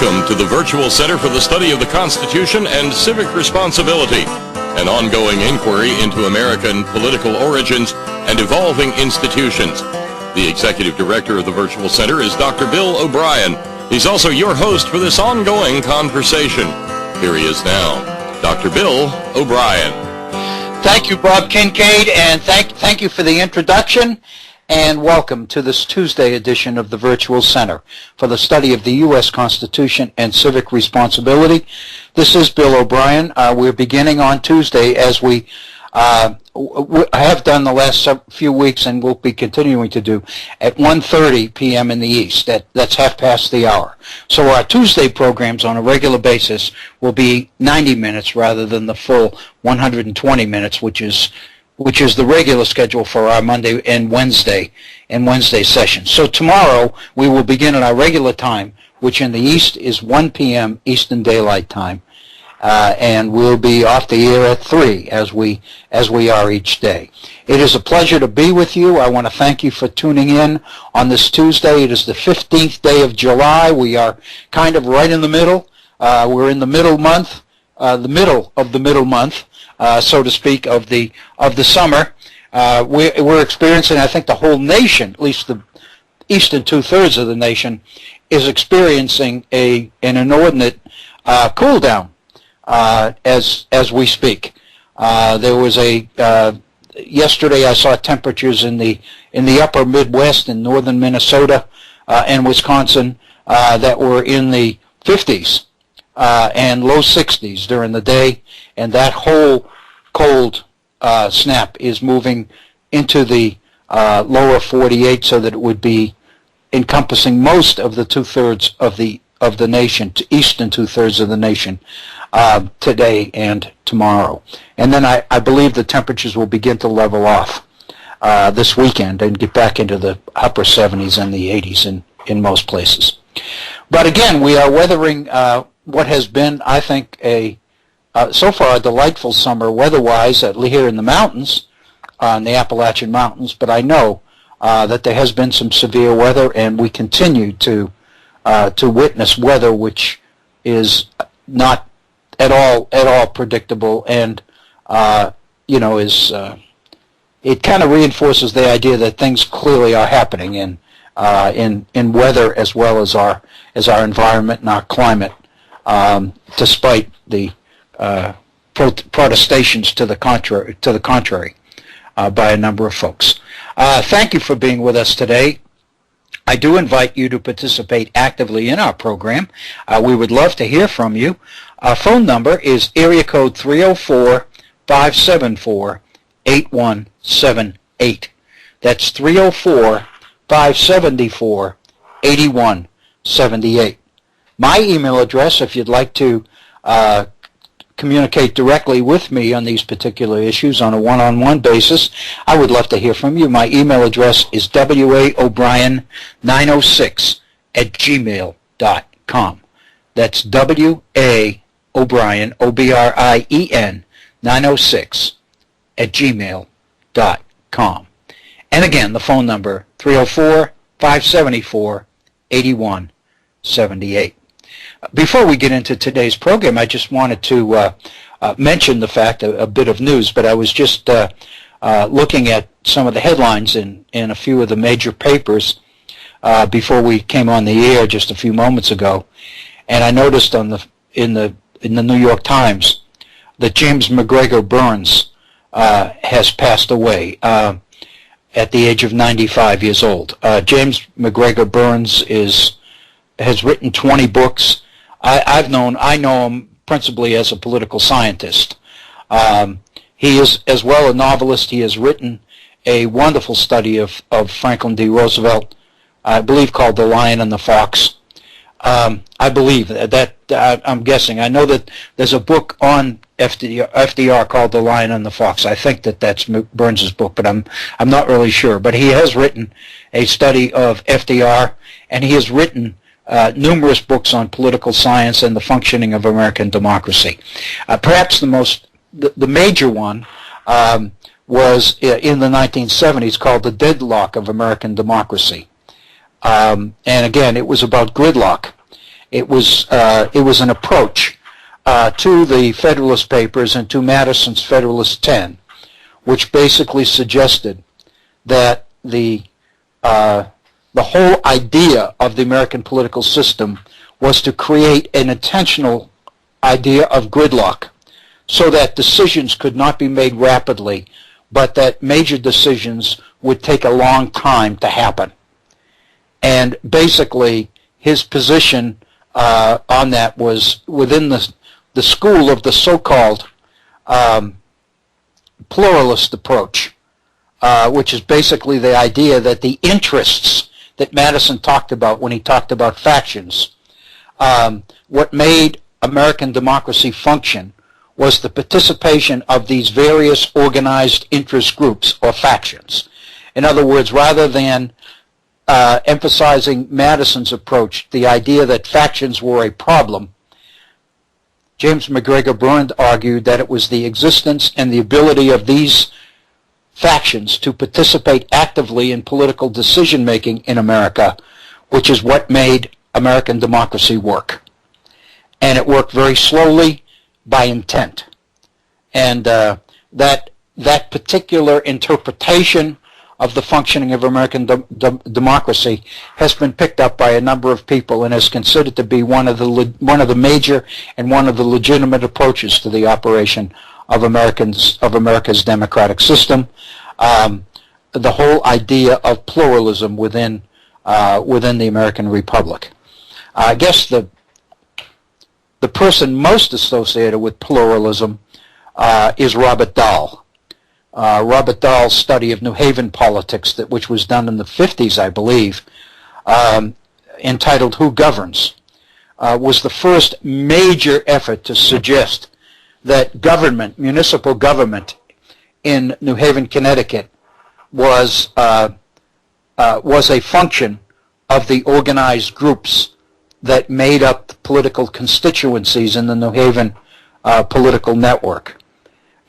Welcome to the Virtual Center for the Study of the Constitution and Civic Responsibility, an ongoing inquiry into American political origins and evolving institutions. The Executive Director of the Virtual Center is Dr. Bill O'Brien. He's also your host for this ongoing conversation. Here he is now, Dr. Bill O'Brien. Thank you, Bob Kincaid, and thank you for the introduction, and welcome to this Tuesday edition of the Virtual Center for the Study of the U.S. Constitution and Civic Responsibility. This is Bill O'Brien. We're beginning on Tuesday, as we have done the last few weeks and will be continuing to do, at 1:30 p.m. in the East. That's half past the hour. So our Tuesday programs on a regular basis will be 90 minutes rather than the full 120 minutes, which is the regular schedule for our Monday and Wednesday session. So tomorrow we will begin at our regular time, which in the East is 1 p.m. Eastern Daylight Time, and we'll be off the air at 3 as we are each day. It is a pleasure to be with you. I want to thank you for tuning in on this Tuesday. It is the 15th day of July. We are kind of right in the middle. We're in the middle month, the middle of the middle month, so to speak, of the summer. We're experiencing, I think the whole nation, at least the eastern two-thirds of the nation, is experiencing an inordinate cool down as we speak. There was yesterday I saw temperatures in the upper Midwest in northern Minnesota and Wisconsin that were in the 50s and low 60s during the day, and that whole cold snap is moving into the lower 48, so that it would be encompassing most of the two-thirds of the nation, eastern two-thirds of the nation, today and tomorrow. And then I believe the temperatures will begin to level off this weekend and get back into the upper 70s and the 80s in most places. But again, we are weathering what has been, I think, so far a delightful summer weather-wise, at least here in the mountains, in the Appalachian Mountains. But I know that there has been some severe weather, and we continue to witness weather which is not at all predictable, and it kind of reinforces the idea that things clearly are happening in weather as well as our environment and our climate, despite the protestations to the contrary by a number of folks. Thank you for being with us today. I do invite you to participate actively in our program. We would love to hear from you. Our phone number is area code 304-574-8178. That's 304-574-8178. My email address, if you'd like to communicate directly with me on these particular issues on a one-on-one basis, I would love to hear from you. My email address is waobrien906@gmail.com. That's waobrien, O-B-R-I-E-N, 906@gmail.com. And again, the phone number, 304-574-8178. Before we get into today's program, I just wanted to mention the fact, a bit of news, but I was just looking at some of the headlines in a few of the major papers before we came on the air just a few moments ago, and I noticed in the New York Times that James McGregor Burns has passed away at the age of 95 years old. James McGregor Burns has written 20 books. I know him principally as a political scientist. He is as well a novelist. He has written a wonderful study of Franklin D. Roosevelt, I believe called The Lion and the Fox. I believe that I'm guessing. I know that there's a book on FDR called The Lion and the Fox. I think that's Burns's book, but I'm not really sure. But he has written a study of FDR, and he has written numerous books on political science and the functioning of American democracy. Perhaps the major one was in the 1970s called The Deadlock of American Democracy. And again, it was about gridlock. It was an approach to the Federalist Papers and to Madison's Federalist 10, which basically suggested that the whole idea of the American political system was to create an intentional idea of gridlock, so that decisions could not be made rapidly, but that major decisions would take a long time to happen. And basically, his position on that was within the school of the so-called pluralist approach, which is basically the idea that the interests that Madison talked about when he talked about factions, what made American democracy function was the participation of these various organized interest groups or factions. In other words, rather than emphasizing Madison's approach, the idea that factions were a problem, James McGregor Burns argued that it was the existence and the ability of these factions to participate actively in political decision-making in America, which is what made American democracy work. And it worked very slowly by intent. And that particular interpretation of the functioning of American democracy has been picked up by a number of people and is considered to be one of the major and one of the legitimate approaches to the operation of America's democratic system. The whole idea of pluralism within the American Republic. I guess the person most associated with pluralism is Robert Dahl. Robert Dahl's study of New Haven politics, which was done in the 50s, I believe, entitled Who Governs, was the first major effort to suggest that government, municipal government in New Haven, Connecticut, was a function of the organized groups that made up the political constituencies in the New Haven political network.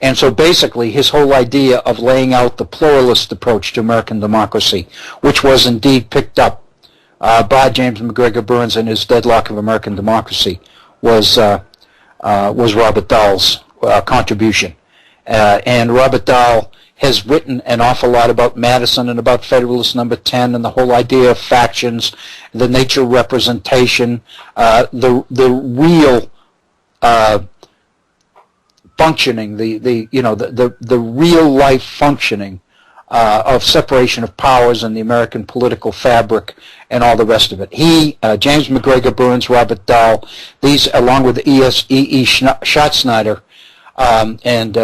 And so basically his whole idea of laying out the pluralist approach to American democracy, which was indeed picked up by James McGregor Burns in his Deadlock of American Democracy, was Robert Dahl's contribution. And Robert Dahl has written an awful lot about Madison and about Federalist Number 10 and the whole idea of factions, the nature of representation, the real functioning, the real life functioning of separation of powers in the American political fabric and all the rest of it. He, James McGregor Burns, Robert Dahl, these along with E.E. Schatzsnyder, and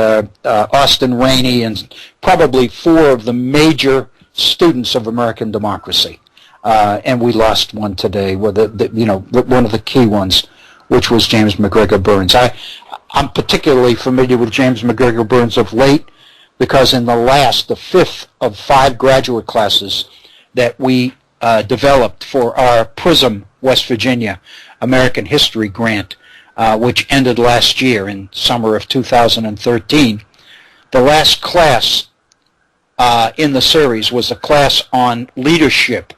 Austin Rainey, and probably four of the major students of American democracy. And we lost one today, one of the key ones, which was James McGregor Burns. I'm particularly familiar with James McGregor Burns of late because in the fifth of 5 graduate classes that we developed for our PRISM West Virginia American History grant, which ended last year in summer of 2013. The last class in the series was a class on leadership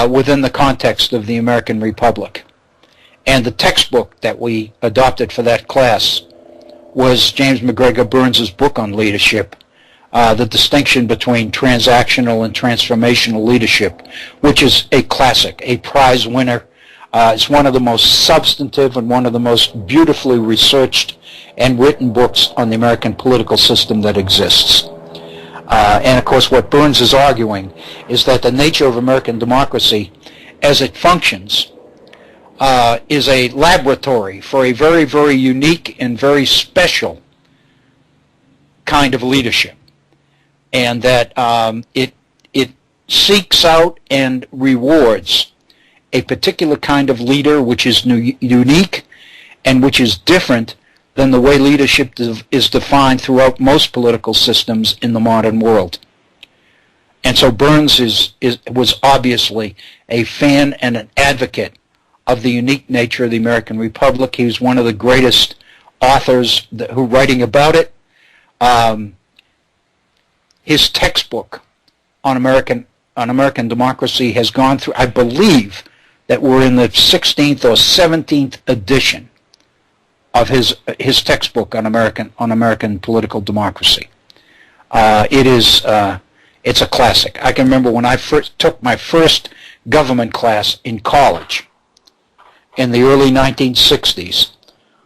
within the context of the American Republic. And the textbook that we adopted for that class was James McGregor Burns' book on leadership, The Distinction Between Transactional and Transformational Leadership, which is a classic, a prize winner. It's one of the most substantive and one of the most beautifully researched and written books on the American political system that exists. And of course what Burns is arguing is that the nature of American democracy as it functions is a laboratory for a very, very unique and very special kind of leadership. And that it seeks out and rewards a particular kind of leader which is unique and which is different than the way leadership is defined throughout most political systems in the modern world. And so Burns was obviously a fan and an advocate of the unique nature of the American Republic. He was one of the greatest authors who writing about it. His textbook on American democracy has gone through, I believe, that were in the 16th or 17th edition of his textbook on American political democracy. It's a classic. I can remember when I first took my first government class in college in the early 1960s,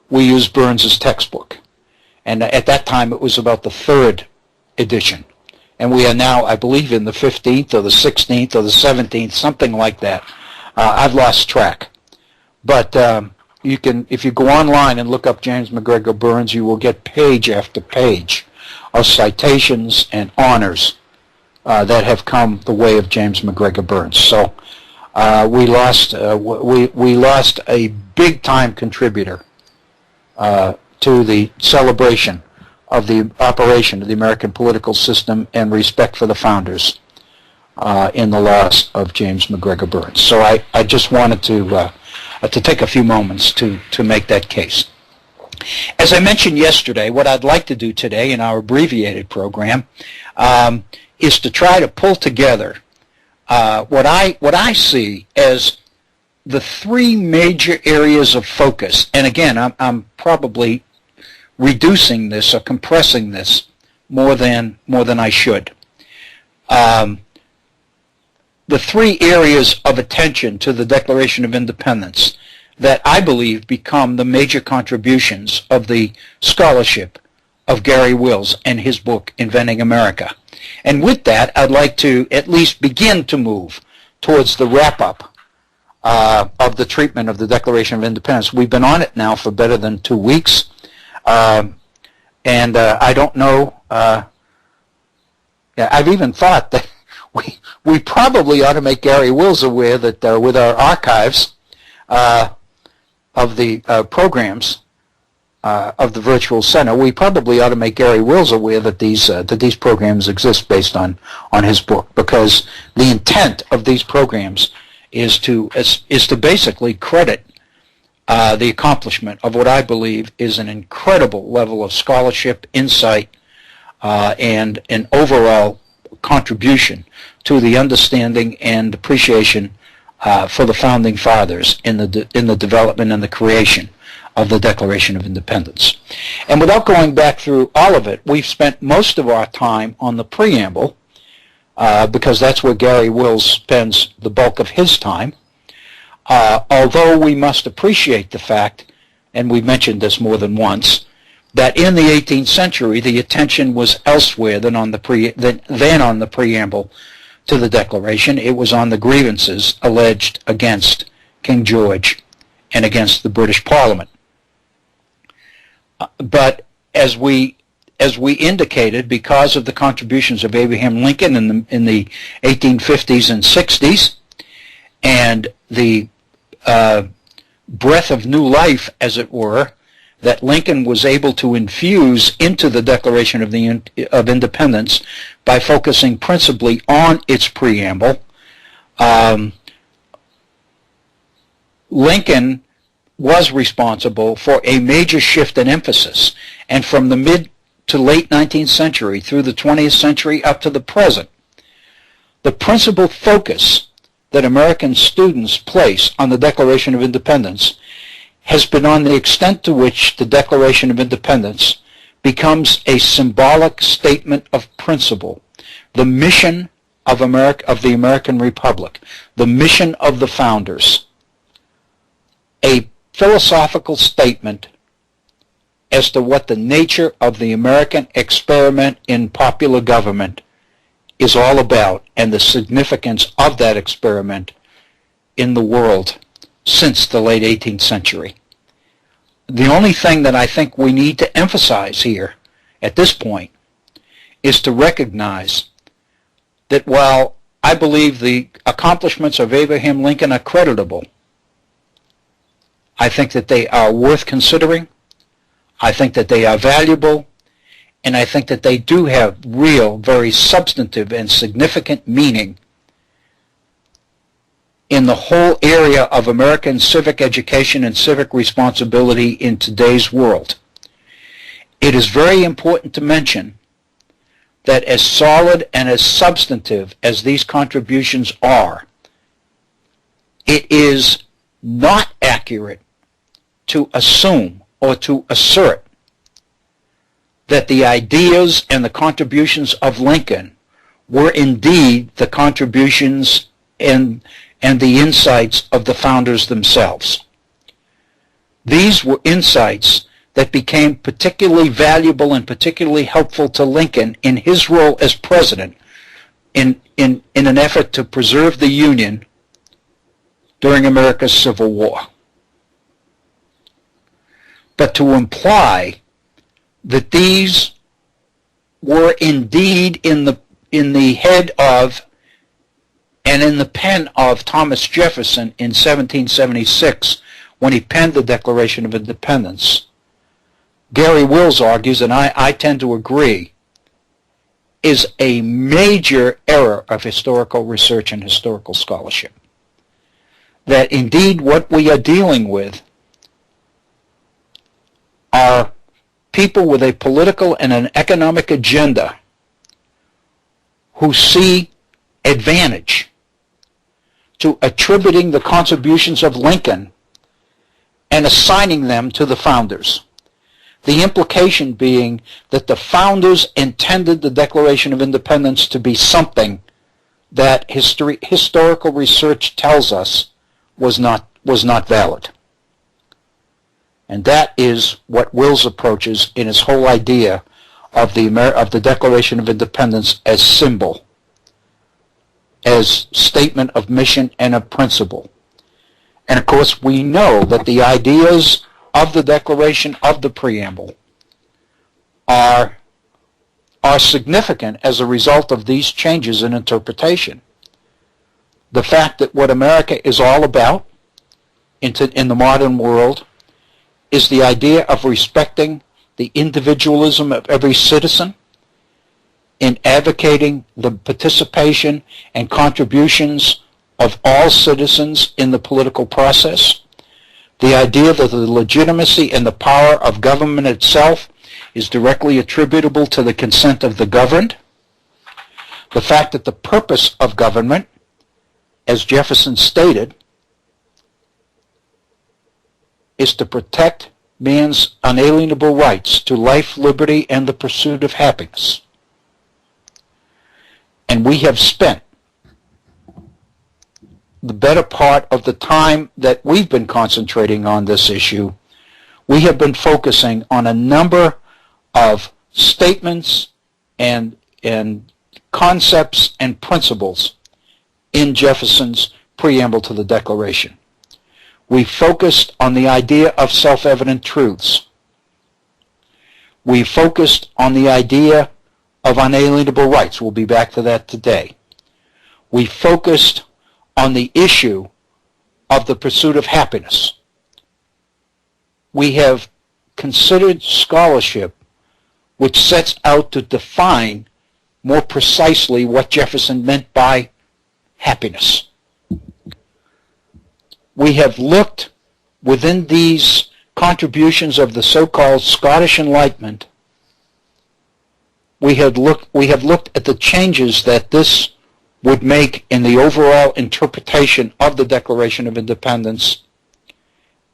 we used Burns's textbook. And at that time, it was about the 3rd edition. And we are now, I believe, in the 15th or the 16th or the 17th, something like that. I've lost track. But you can, if you go online and look up James McGregor Burns, you will get page after page of citations and honors that have come the way of James McGregor Burns. So we lost a big time contributor to the celebration of the operation of the American political system and respect for the founders in the loss of James McGregor Burns. So I just wanted to take a few moments to make that case. As I mentioned yesterday, what I'd like to do today in our abbreviated program is to try to pull together what I see as the 3 major areas of focus. And again, I'm probably reducing this or compressing this more than I should. The 3 areas of attention to the Declaration of Independence that I believe become the major contributions of the scholarship of Gary Wills and his book, Inventing America. And with that, I'd like to at least begin to move towards the wrap-up of the treatment of the Declaration of Independence. We've been on it now for better than 2 weeks, and I don't know, I've even thought that we probably ought to make Gary Wills aware that with our archives of the programs of the Virtual Center, we probably ought to make Gary Wills aware that these programs exist based on his book, because the intent of these programs is to basically credit the accomplishment of what I believe is an incredible level of scholarship, insight, and an overall contribution to the understanding and appreciation for the founding fathers in the development and the creation of the Declaration of Independence. And without going back through all of it, we've spent most of our time on the preamble, because that's where Gary Wills spends the bulk of his time. Although we must appreciate the fact, and we've mentioned this more than once, that in the 18th century the attention was elsewhere than on the preamble to the Declaration. It was on the grievances alleged against King George and against the British Parliament. But as we indicated, because of the contributions of Abraham Lincoln in the 1850s and 60s, and the breath of new life, as it were, that Lincoln was able to infuse into the Declaration of Independence by focusing principally on its preamble, Lincoln was responsible for a major shift in emphasis. And from the mid to late 19th century through the 20th century up to the present, the principal focus that American students place on the Declaration of Independence has been on the extent to which the Declaration of Independence becomes a symbolic statement of principle, the mission of the American Republic, the mission of the founders, a philosophical statement as to what the nature of the American experiment in popular government is all about, and the significance of that experiment in the world since the late 18th century. The only thing that I think we need to emphasize here at this point is to recognize that while I believe the accomplishments of Abraham Lincoln are creditable, I think that they are worth considering, I think that they are valuable, and I think that they do have real, very substantive and significant meaning in the whole area of American civic education and civic responsibility in today's world. It is very important to mention that as solid and as substantive as these contributions are it is not accurate to assume or to assert that the ideas and the contributions of Lincoln were indeed the contributions and the insights of the founders themselves. These were insights that became particularly valuable and particularly helpful to Lincoln in his role as president in an effort to preserve the Union during America's Civil War. But to imply that these were indeed in the head of and in the pen of Thomas Jefferson in 1776 when he penned the Declaration of Independence, Gary Wills argues, and I tend to agree, is a major error of historical research and historical scholarship. That indeed what we are dealing with are people with a political and an economic agenda who see advantage to attributing the contributions of Lincoln and assigning them to the founders. The implication being that the founders intended the Declaration of Independence to be something that historical research tells us was not valid. And that is what Wills approaches in his whole idea of the Declaration of Independence as symbol, as statement of mission and of principle. And of course we know that the ideas of the Declaration of the Preamble are significant as a result of these changes in interpretation. The fact that what America is all about in the modern world is the idea of respecting the individualism of every citizen in advocating the participation and contributions of all citizens in the political process, the idea that the legitimacy and the power of government itself is directly attributable to the consent of the governed, the fact that the purpose of government, as Jefferson stated, is to protect man's unalienable rights to life, liberty, and the pursuit of happiness. And we have spent the better part of the time that we've been concentrating on this issue, we have been focusing on a number of statements and concepts and principles in Jefferson's preamble to the Declaration. We focused on the idea of self-evident truths. We focused on the idea of unalienable rights. We'll be back to that today. We focused on the issue of the pursuit of happiness. We have considered scholarship which sets out to define more precisely what Jefferson meant by happiness. We have looked within these contributions of the so-called Scottish Enlightenment. We have looked at the changes that this would make in the overall interpretation of the Declaration of Independence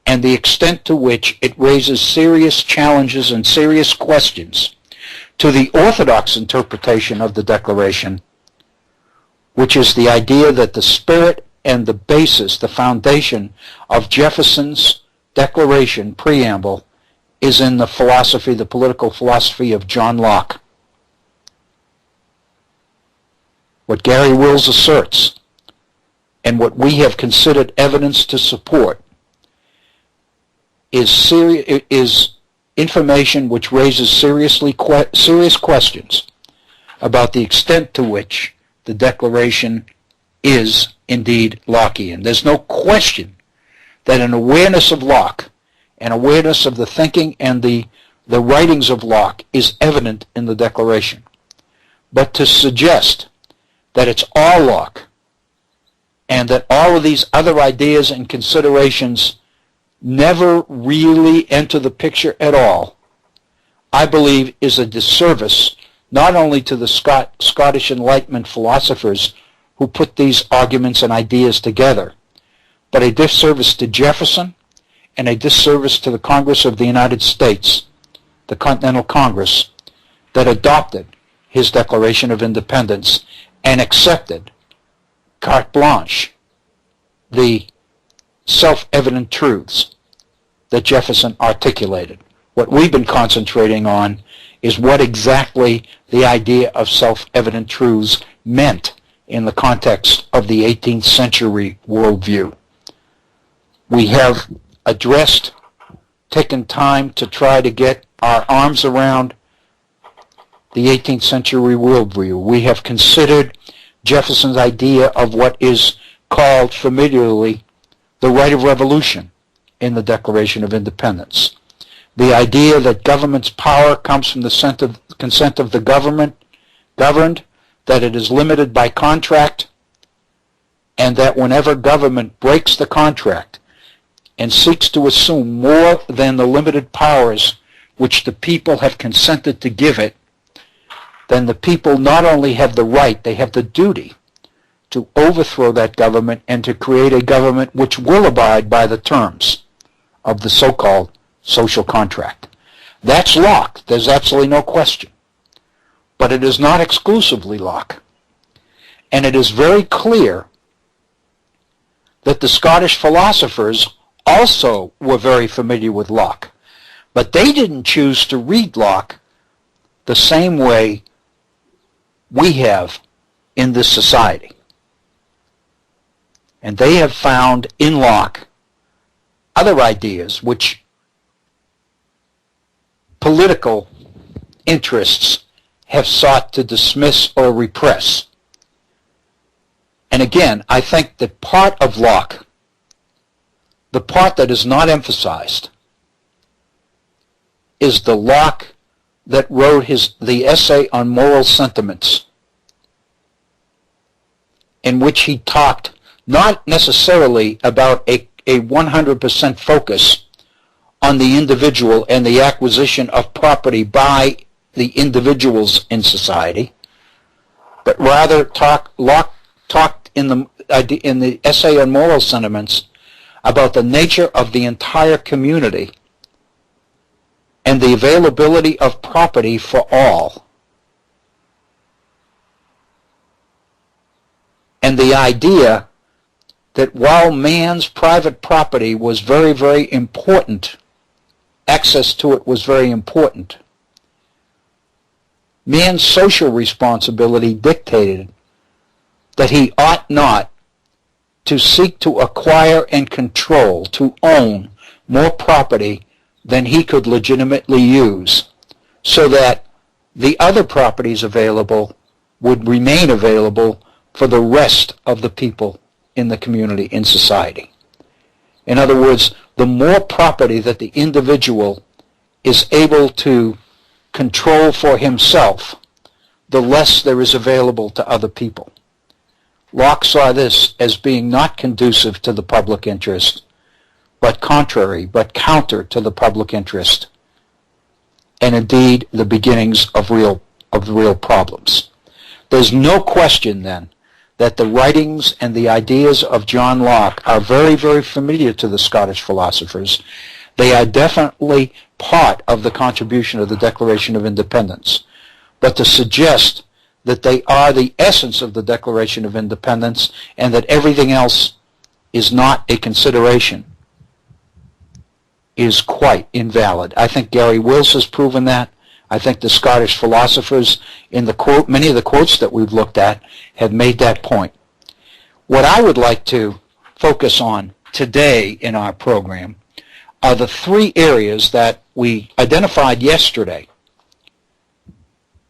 and the extent to which it raises serious challenges and serious questions to the orthodox interpretation of the Declaration, which is the idea that the spirit and the basis, the foundation of Jefferson's Declaration preamble is in the philosophy, the political philosophy of John Locke. What Gary Wills asserts, and what we have considered evidence to support, is information which raises serious questions about the extent to which the Declaration is indeed Lockean. There's no question that an awareness of Locke, an awareness of the thinking and the writings of Locke is evident in the Declaration. But to suggest that it's all Locke, and that all of these other ideas and considerations never really enter the picture at all, I believe is a disservice not only to the Scottish Enlightenment philosophers who put these arguments and ideas together, but a disservice to Jefferson and a disservice to the Congress of the United States, the Continental Congress, that adopted his Declaration of Independence and accepted carte blanche the self-evident truths that Jefferson articulated. What we've been concentrating on is what exactly the idea of self-evident truths meant in the context of the 18th century worldview. We have taken time to try to get our arms around the 18th century worldview. We have considered Jefferson's idea of what is called familiarly the right of revolution in the Declaration of Independence. The idea that government's power comes from the consent of the governed, that it is limited by contract, and that whenever government breaks the contract and seeks to assume more than the limited powers which the people have consented to give it, then the people not only have the right, they have the duty to overthrow that government and to create a government which will abide by the terms of the so-called social contract. That's Locke. There's absolutely no question. But it is not exclusively Locke. And it is very clear that the Scottish philosophers also were very familiar with Locke. But they didn't choose to read Locke the same way we have in this society. And they have found in Locke other ideas which political interests have sought to dismiss or repress. And again, I think that part of Locke, the part that is not emphasized, is the Locke that wrote the essay on moral sentiments, in which he talked not necessarily about a 100% focus on the individual and the acquisition of property by the individuals in society, but rather Locke talked in the essay on moral sentiments about the nature of the entire community and the availability of property for all. And the idea that while man's private property was very, very important, access to it was very important, man's social responsibility dictated that he ought not to seek to acquire and control, to own more property than he could legitimately use, so that the other properties available would remain available for the rest of the people in the community, in society. In other words, the more property that the individual is able to control for himself, the less there is available to other people. Locke saw this as being not conducive to the public interest, but counter to the public interest, and indeed the beginnings of real problems. There's no question then that the writings and the ideas of John Locke are very, very familiar to the Scottish philosophers. They are definitely part of the contribution of the Declaration of Independence. But to suggest that they are the essence of the Declaration of Independence and that everything else is not a consideration is quite invalid. I think Gary Wills has proven that. I think the Scottish philosophers, in many of the quotes that we've looked at, have made that point. What I would like to focus on today in our program are the three areas that we identified yesterday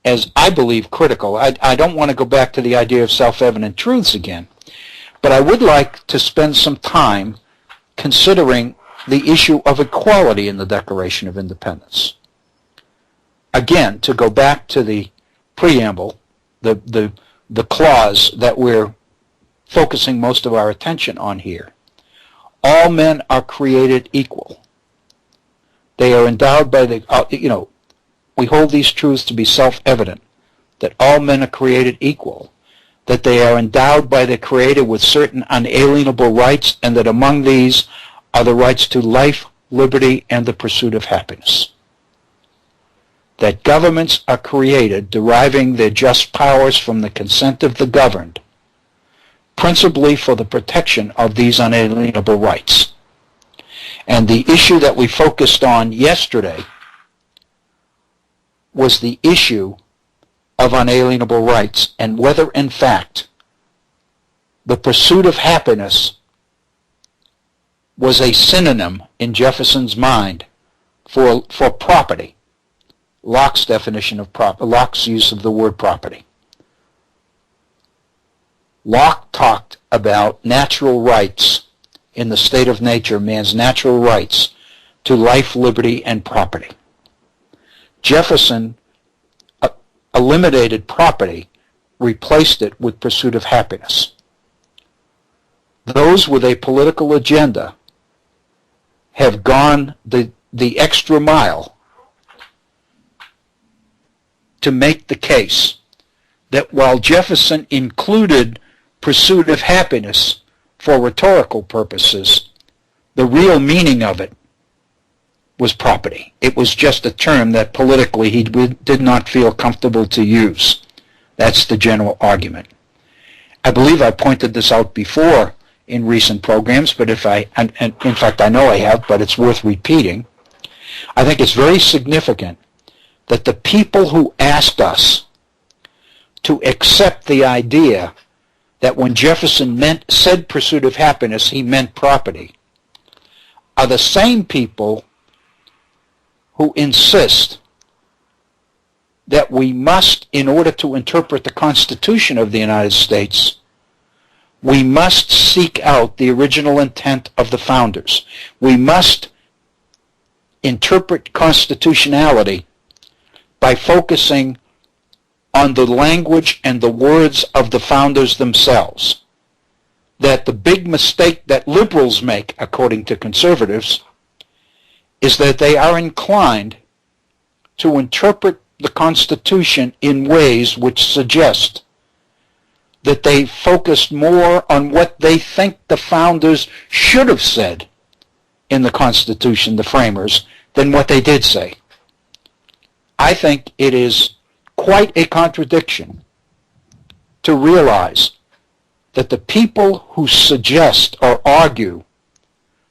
as, I believe, critical. I don't want to go back to the idea of self-evident truths again, but I would like to spend some time considering the issue of equality in the Declaration of Independence. Again, to go back to the preamble, the clause that we're focusing most of our attention on here. All men are created equal. They are endowed by we hold these truths to be self-evident, that all men are created equal, that they are endowed by the Creator with certain unalienable rights, and that among these are the rights to life, liberty, and the pursuit of happiness. That governments are created deriving their just powers from the consent of the governed, principally for the protection of these unalienable rights. And the issue that we focused on yesterday was the issue of unalienable rights and whether, in fact, the pursuit of happiness was a synonym in Jefferson's mind for property. Locke's definition of Locke's use of the word property. Locke talked about natural rights in the state of nature, man's natural rights to life, liberty, and property. Jefferson eliminated property, replaced it with pursuit of happiness. Those with a political agenda have gone the extra mile to make the case that while Jefferson included pursuit of happiness for rhetorical purposes, the real meaning of it was property. It was just a term that politically he did not feel comfortable to use. That's the general argument. I believe I pointed this out before in recent programs, but and in fact I know I have, but it's worth repeating. I think it's very significant that the people who asked us to accept the idea that when Jefferson said pursuit of happiness, he meant property, are the same people who insist that we must, in order to interpret the Constitution of the United States, we must seek out the original intent of the founders. We must interpret constitutionality by focusing on the language and the words of the founders themselves. That the big mistake that liberals make, according to conservatives, is that they are inclined to interpret the Constitution in ways which suggest that they focused more on what they think the founders should have said in the Constitution, the framers, than what they did say. I think it is quite a contradiction to realize that the people who suggest or argue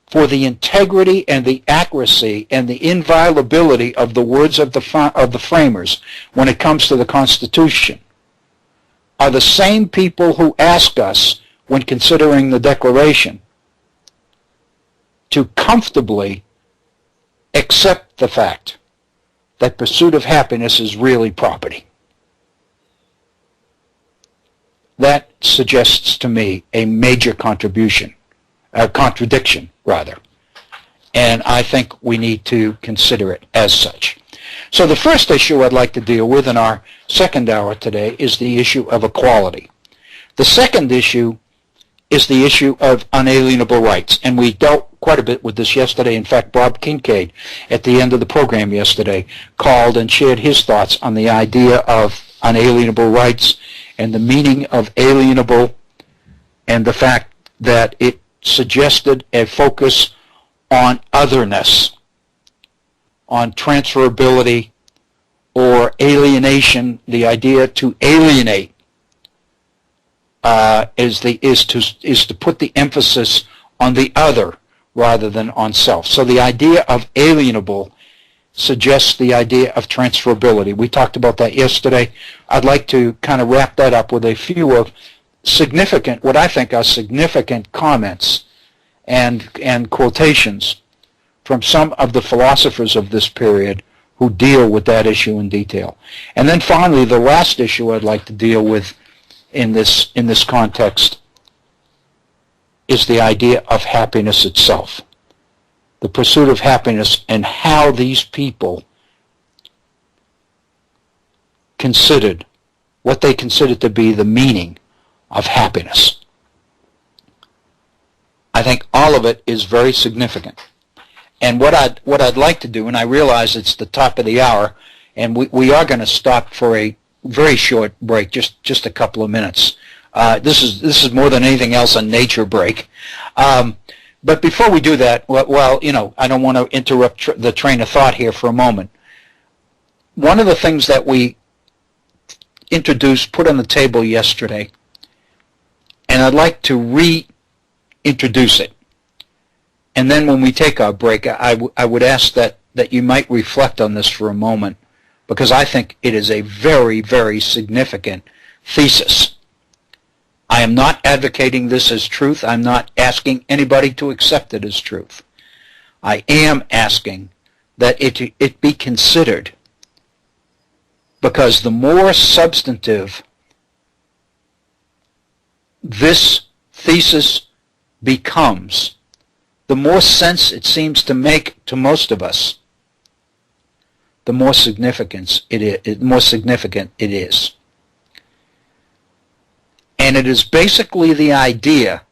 for the integrity and the accuracy and the inviolability of the words of the framers when it comes to the Constitution are the same people who ask us, when considering the Declaration, to comfortably accept the fact that pursuit of happiness is really property. That suggests to me a major contradiction, and I think we need to consider it as such. So the first issue I'd like to deal with in our second hour today is the issue of equality. The second issue is the issue of unalienable rights, and we dealt quite a bit with this yesterday. In fact, Bob Kincaid, at the end of the program yesterday, called and shared his thoughts on the idea of unalienable rights and the meaning of alienable, and the fact that it suggested a focus on otherness, on transferability or alienation. The idea to alienate is to put the emphasis on the other rather than on self. So the idea of alienable suggests the idea of transferability. We talked about that yesterday. I'd like to kind of wrap that up with a few of significant, what I think are significant comments and quotations from some of the philosophers of this period who deal with that issue in detail. And then finally, the last issue I'd like to deal with in this context is the idea of happiness itself, the pursuit of happiness, and how these people considered what they considered to be the meaning of happiness. I think all of it is very significant. And what I'd like to do, and I realize it's the top of the hour, and we are going to stop for a very short break, just a couple of minutes, This is more than anything else a nature break. But before we do that, well, I don't want to interrupt the train of thought here for a moment. One of the things that we put on the table yesterday, and I'd like to reintroduce it. And then when we take our break, I would ask that you might reflect on this for a moment, because I think it is a very, very significant thesis. I am not advocating this as truth. I'm not asking anybody to accept it as truth. I am asking that it be considered, because the more substantive this thesis becomes, the more sense it seems to make to most of us, the more significant it is. And it is basically the idea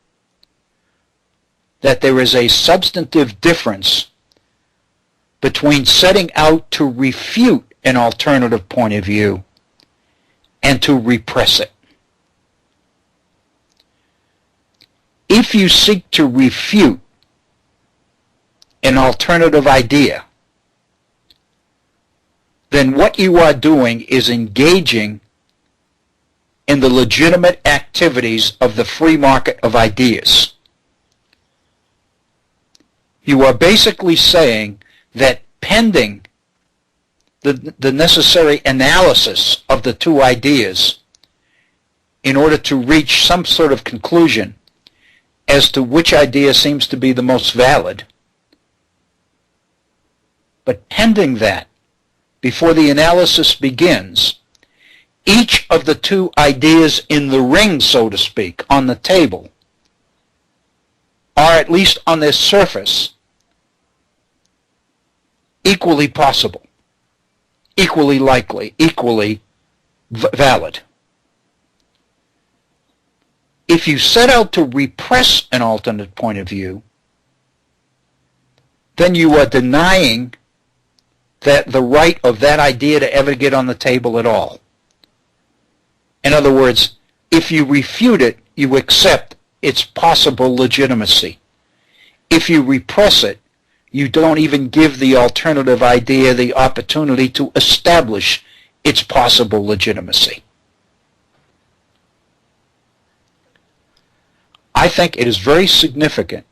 that there is a substantive difference between setting out to refute an alternative point of view and to repress it. If you seek to refute an alternative idea, then what you are doing is engaging in the legitimate activities of the free market of ideas. You are basically saying that pending the necessary analysis of the two ideas in order to reach some sort of conclusion as to which idea seems to be the most valid, but pending that, before the analysis begins, each of the two ideas in the ring, so to speak, on the table, are, at least on their surface, equally possible, equally likely, equally valid. If you set out to repress an alternate point of view, then you are denying the right of that idea to ever get on the table at all. In other words, if you refute it, you accept its possible legitimacy. If you repress it, you don't even give the alternative idea the opportunity to establish its possible legitimacy. I think it is very significant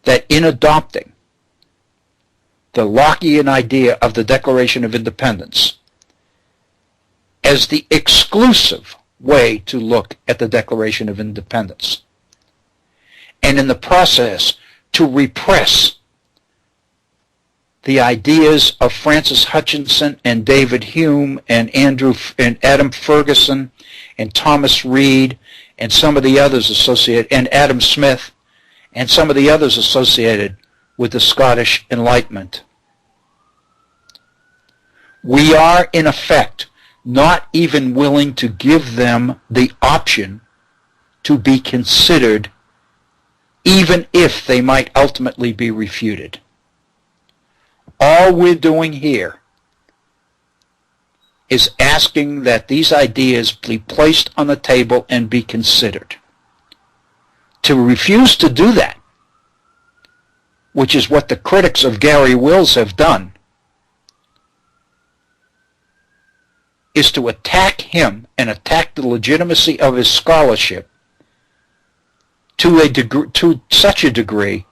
that in adopting the Lockean idea of the Declaration of Independence as the exclusive way to look at the Declaration of Independence, and in the process to repress the ideas of Francis Hutchinson and David Hume and Adam Ferguson and Thomas Reed and some of the others associated, and Adam Smith and some of the others associated with the Scottish Enlightenment. We are, in effect, not even willing to give them the option to be considered, even if they might ultimately be refuted. All we're doing here is asking that these ideas be placed on the table and be considered. To refuse to do that, which is what the critics of Gary Wills have done, is to attack him and attack the legitimacy of his scholarship to such a degree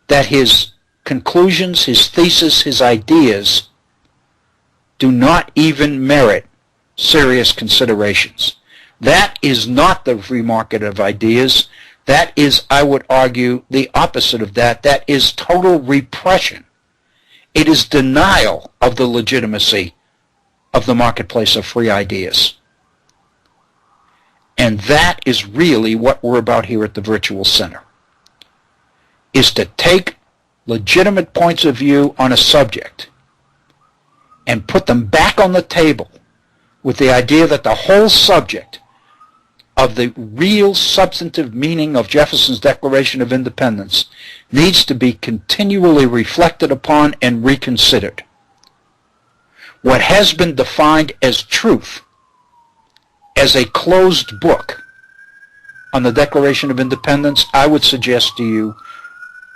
that his conclusions, his thesis, his ideas do not even merit serious considerations. That is not the free market of ideas. That is, I would argue, the opposite of that. That is total repression. It is denial of the legitimacy of the marketplace of free ideas. And that is really what we're about here at the Virtual Center, is to take legitimate points of view on a subject and put them back on the table with the idea that the whole subject of the real substantive meaning of Jefferson's Declaration of Independence needs to be continually reflected upon and reconsidered. What has been defined as truth as a closed book on the Declaration of Independence, I would suggest to you,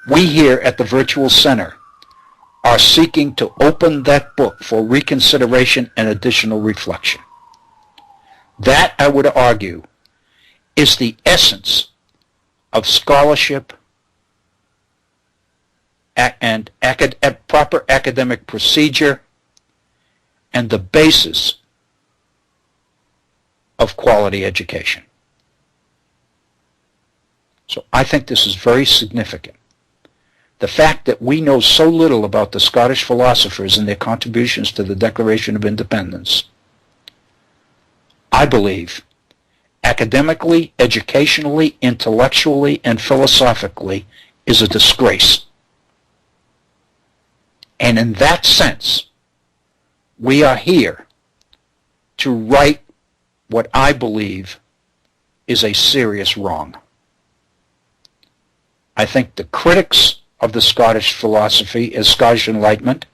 we here at the Virtual Center are seeking to open that book for reconsideration and additional reflection. That, I would argue, is the essence of scholarship and proper academic procedure and the basis of quality education. So I think this is very significant. The fact that we know so little about the Scottish philosophers and their contributions to the Declaration of Independence, I believe, academically, educationally, intellectually, and philosophically, is a disgrace. And in that sense, we are here to right what I believe is a serious wrong. I think the critics of the Scottish philosophy as Scottish Enlightenment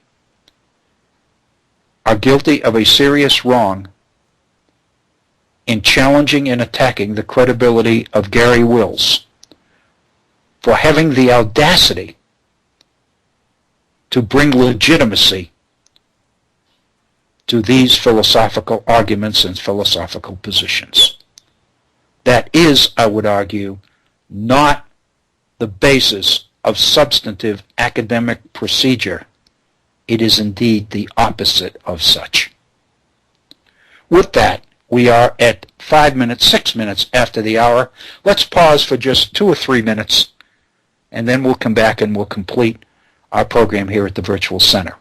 are guilty of a serious wrong in challenging and attacking the credibility of Gary Wills for having the audacity to bring legitimacy to these philosophical arguments and philosophical positions. That is, I would argue, not the basis of substantive academic procedure. It is indeed the opposite of such. With that, we are at 6 minutes after the hour. Let's pause for just 2 or 3 minutes, and then we'll come back and we'll complete our program here at the Virtual Center.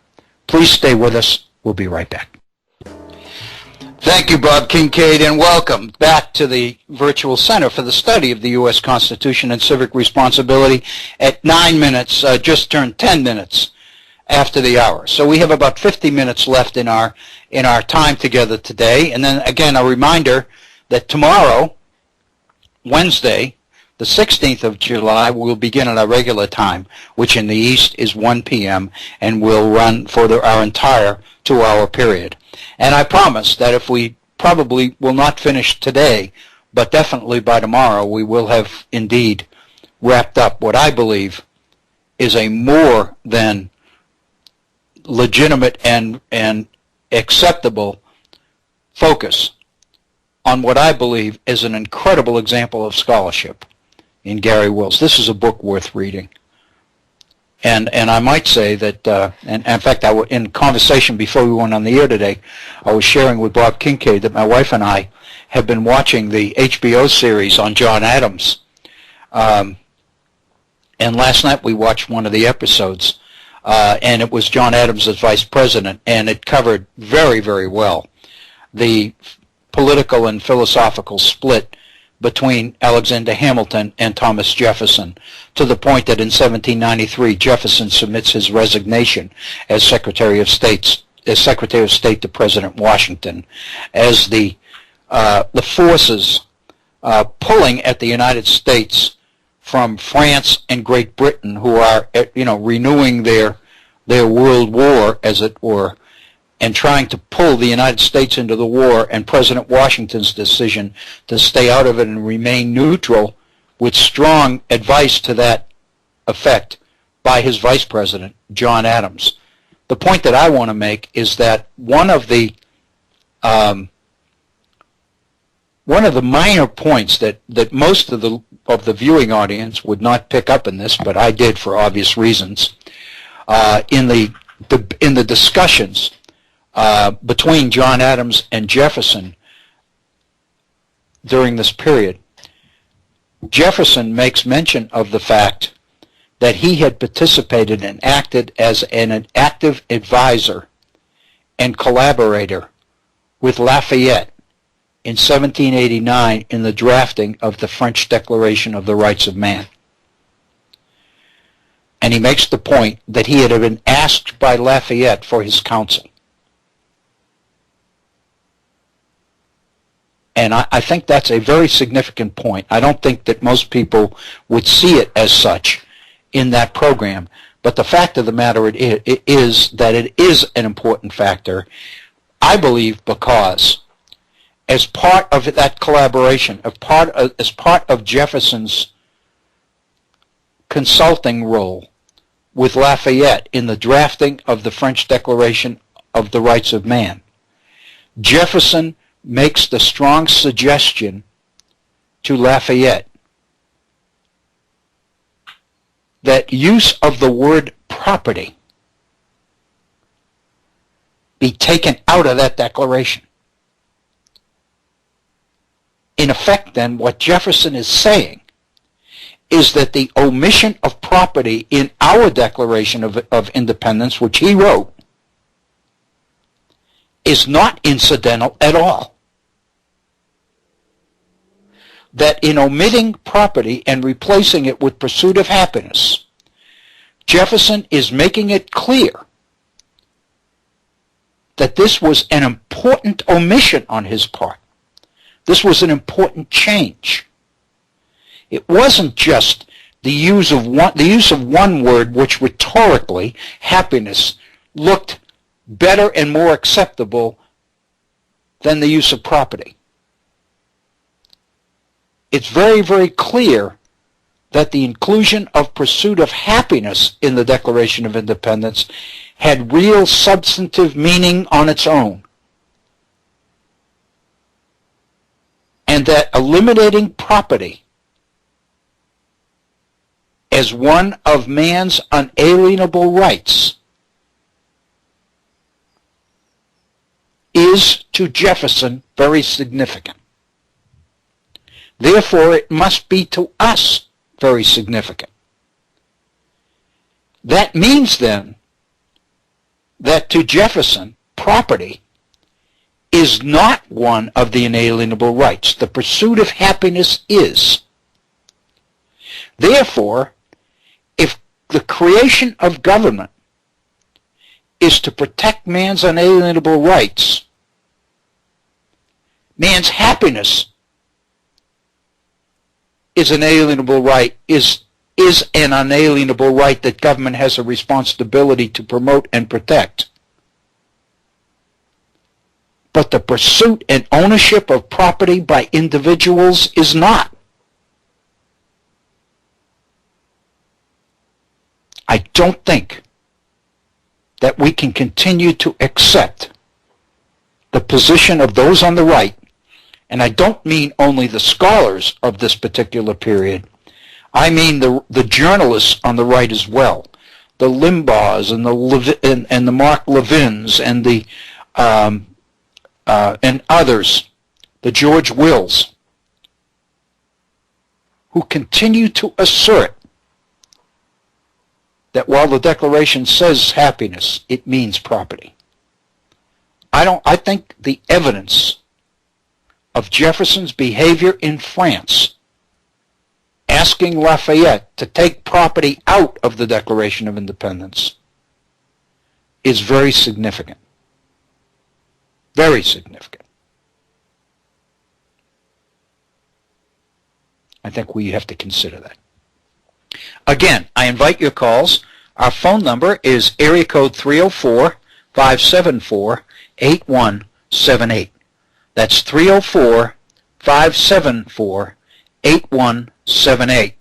Please stay with us. We'll be right back. Thank you, Bob Kincaid, and welcome back to the Virtual Center for the study of the U.S. Constitution and civic responsibility at 9 minutes, just turned 10 minutes after the hour. So we have about 50 minutes left in our time together today. And then again, a reminder that tomorrow, Wednesday, the 16th of July, we'll begin at our regular time, which in the East is 1 p.m., and will run for our entire 2-hour period. And I promise that if we probably will not finish today, but definitely by tomorrow, we will have indeed wrapped up what I believe is a more than legitimate and acceptable focus on what I believe is an incredible example of scholarship in Gary Wills. This is a book worth reading. And I might say that, and in fact, in conversation before we went on the air today, I was sharing with Bob Kincaid that my wife and I have been watching the HBO series on John Adams. And last night we watched one of the episodes, and it was John Adams as vice president, and it covered very, very well the political and philosophical split between Alexander Hamilton and Thomas Jefferson, to the point that in 1793 Jefferson submits his resignation as Secretary of State to President Washington, as the forces pulling at the United States from France and Great Britain, who are renewing their world war, as it were, and trying to pull the United States into the war, and President Washington's decision to stay out of it and remain neutral, with strong advice to that effect by his vice president, John Adams. The point that I want to make is that one of the minor points that most of the viewing audience would not pick up in this, but I did for obvious reasons, in the discussions between John Adams and Jefferson during this period, Jefferson makes mention of the fact that he had participated and acted as an active advisor and collaborator with Lafayette in 1789 in the drafting of the French Declaration of the Rights of Man. And he makes the point that he had been asked by Lafayette for his counsel. And I think that's a very significant point. I don't think that most people would see it as such in that program. But the fact of the matter is that it is an important factor, I believe, because as part of that collaboration, as part of Jefferson's consulting role with Lafayette in the drafting of the French Declaration of the Rights of Man, Jefferson makes the strong suggestion to Lafayette that use of the word property be taken out of that declaration. In effect, then, what Jefferson is saying is that the omission of property in our Declaration of Independence, which he wrote, is not incidental at all. That in omitting property and replacing it with pursuit of happiness, Jefferson is making it clear that this was an important omission on his part. This was an important change. It wasn't just the use of one word, which rhetorically, happiness, looked better and more acceptable than the use of property. It's very, very clear that the inclusion of pursuit of happiness in the Declaration of Independence had real substantive meaning on its own. And that eliminating property as one of man's unalienable rights is, to Jefferson, very significant. Therefore, it must be to us very significant. That means, then, that to Jefferson, property is not one of the inalienable rights. The pursuit of happiness is. Therefore, if the creation of government is to protect man's unalienable rights, man's happiness is an alienable right, is an unalienable right that government has a responsibility to promote and protect. But the pursuit and ownership of property by individuals is not. I don't think that we can continue to accept the position of those on the right, and I don't mean only the scholars of this particular period. I mean the journalists on the right as well, the Limbaughs and the Mark Levins and the and others, the George Wills, who continue to assert that while the Declaration says happiness, it means property. I think the evidence of Jefferson's behavior in France, asking Lafayette to take property out of the Declaration of Independence, is very significant. Very significant. I think we have to consider that. Again, I invite your calls. Our phone number is area code 304-574-8178. That's 304-574-8178.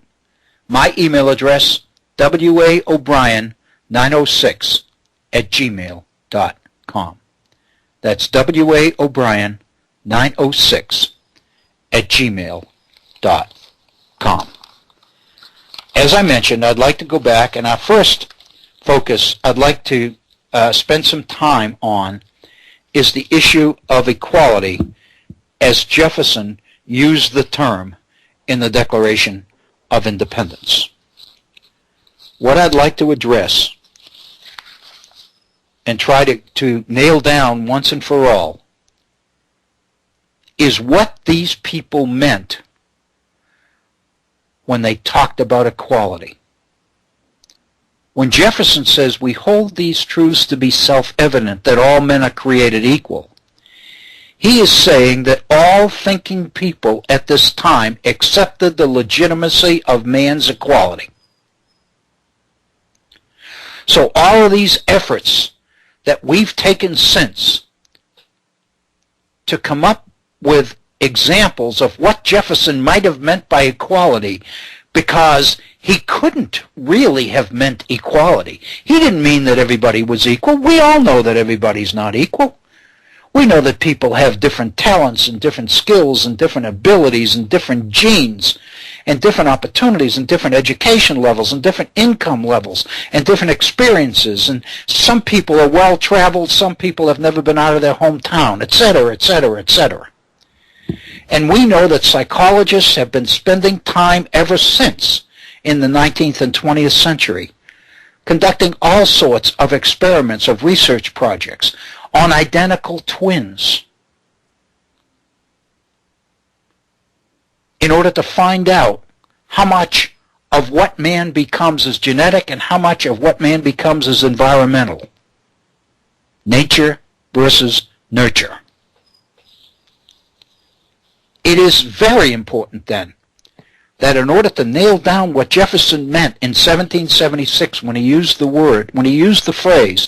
My email address, waobrien906@gmail.com. That's waobrien906@gmail.com. As I mentioned, I'd like to go back, and our first focus I'd like to spend some time on is the issue of equality as Jefferson used the term in the Declaration of Independence. What I'd like to address and try to nail down once and for all is what these people meant when they talked about equality. When Jefferson says, we hold these truths to be self-evident, that all men are created equal, he is saying that all thinking people at this time accepted the legitimacy of man's equality. So all of these efforts that we've taken since to come up with examples of what Jefferson might have meant by equality, because he couldn't really have meant equality. He didn't mean that everybody was equal. We all know that everybody's not equal. We know that people have different talents and different skills and different abilities and different genes and different opportunities and different education levels and different income levels and different experiences. And some people are well-traveled, some people have never been out of their hometown, etc., etc., etc. And we know that psychologists have been spending time ever since in the 19th and 20th century conducting all sorts of experiments, of research projects on identical twins in order to find out how much of what man becomes is genetic and how much of what man becomes is environmental. Nature versus nurture. It is very important then that in order to nail down what Jefferson meant in 1776 when he used the phrase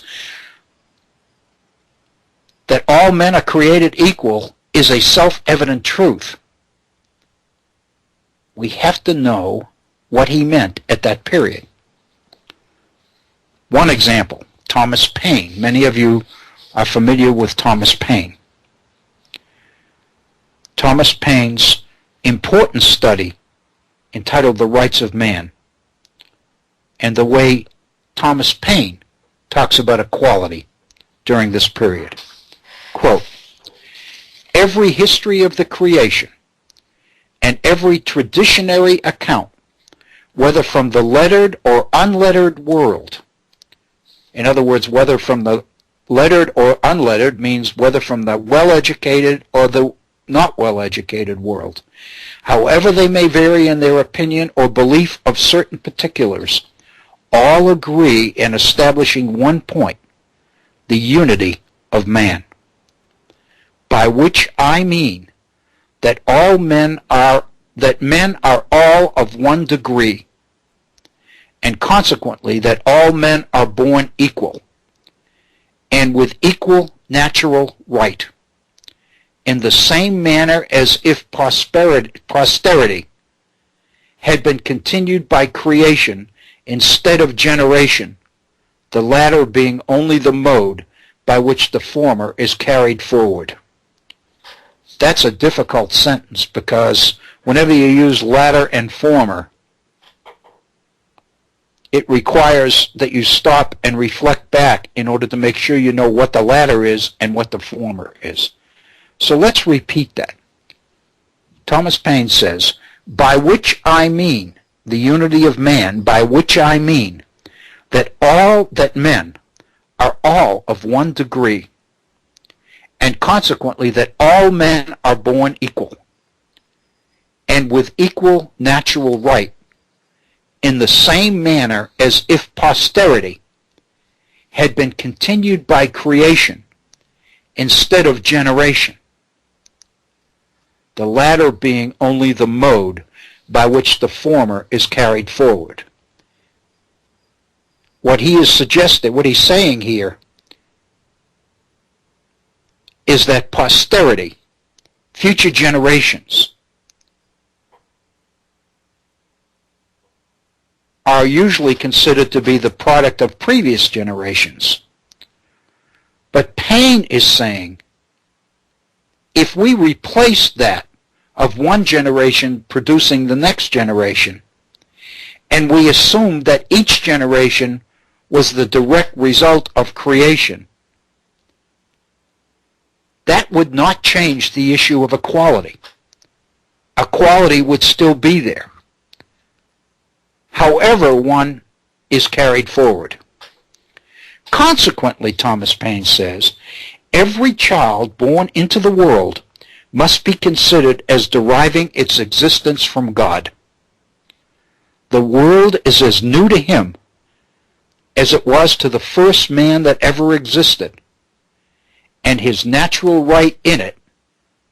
that all men are created equal is a self-evident truth, we have to know what he meant at that period. One example, Thomas Paine. Many of you are familiar with Thomas Paine. Thomas Paine's important study entitled The Rights of Man, and the way Thomas Paine talks about equality during this period. Quote, every history of the creation and every traditionary account, whether from the lettered or unlettered world, in other words, whether from the lettered or unlettered means whether from the well-educated or the not well-educated world, however they may vary in their opinion or belief of certain particulars, all agree in establishing one point, the unity of man, by which I mean that men are all of one degree, and consequently that all men are born equal, and with equal natural right, in the same manner as if posterity had been continued by creation instead of generation, the latter being only the mode by which the former is carried forward. That's a difficult sentence, because whenever you use latter and former, it requires that you stop and reflect back in order to make sure you know what the latter is and what the former is. So let's repeat that. Thomas Paine says, by which I mean, the unity of man, by which I mean that men are all of one degree, and consequently that all men are born equal, and with equal natural right, in the same manner as if posterity had been continued by creation instead of generation, the latter being only the mode by which the former is carried forward. What he is suggesting, what he's saying here, is that posterity, future generations, are usually considered to be the product of previous generations. But Paine is saying, if we replace that of one generation producing the next generation, and we assume that each generation was the direct result of creation, that would not change the issue of equality. Equality would still be there, however one is carried forward. Consequently, Thomas Paine says, every child born into the world must be considered as deriving its existence from God. The world is as new to him as it was to the first man that ever existed, and his natural right in it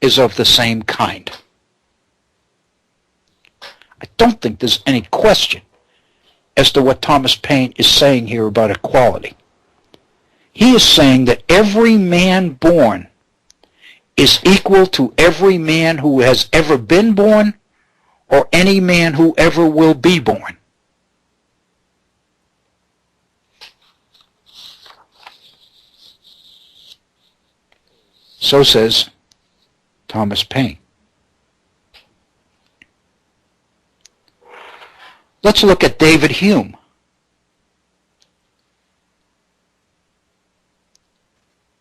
is of the same kind. I don't think there's any question as to what Thomas Paine is saying here about equality. He is saying that every man born is equal to every man who has ever been born or any man who ever will be born. So says Thomas Paine. Let's look at David Hume.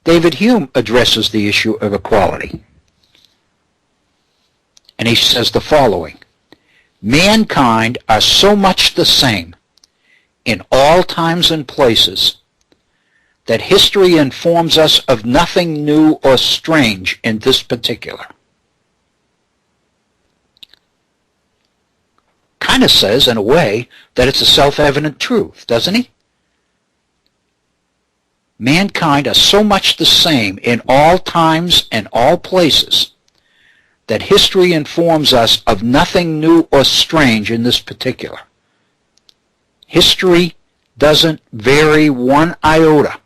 David Hume addresses the issue of equality. And he says the following: mankind are so much the same in all times and places that history informs us of nothing new or strange in this particular. Kind of says, in a way, that it's a self-evident truth, doesn't he? Mankind are so much the same in all times and all places that history informs us of nothing new or strange in this particular. History doesn't vary one iota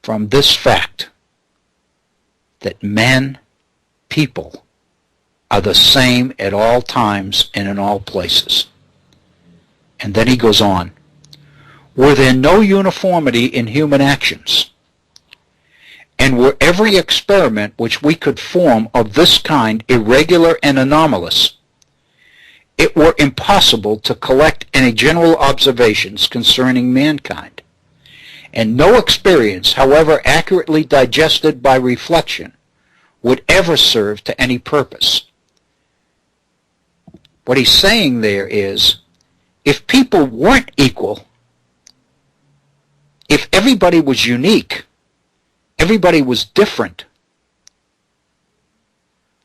from this fact that men, people, are the same at all times and in all places. And then he goes on, were there no uniformity in human actions, and were every experiment which we could form of this kind irregular and anomalous, it were impossible to collect any general observations concerning mankind, and no experience, however accurately digested by reflection, would ever serve to any purpose. What he's saying there is, if people weren't equal, if everybody was unique, everybody was different,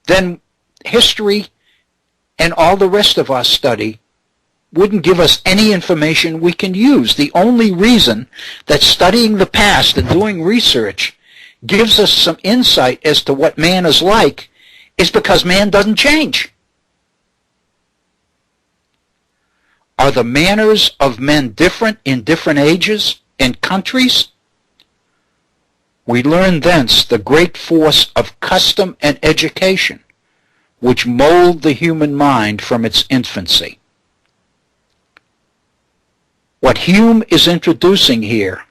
then history and all the rest of our study wouldn't give us any information we can use. The only reason that studying the past and doing research gives us some insight as to what man is like is because man doesn't change. Are the manners of men different in different ages and countries? We learn thence the great force of custom and education, which mold the human mind from its infancy. What Hume is introducing here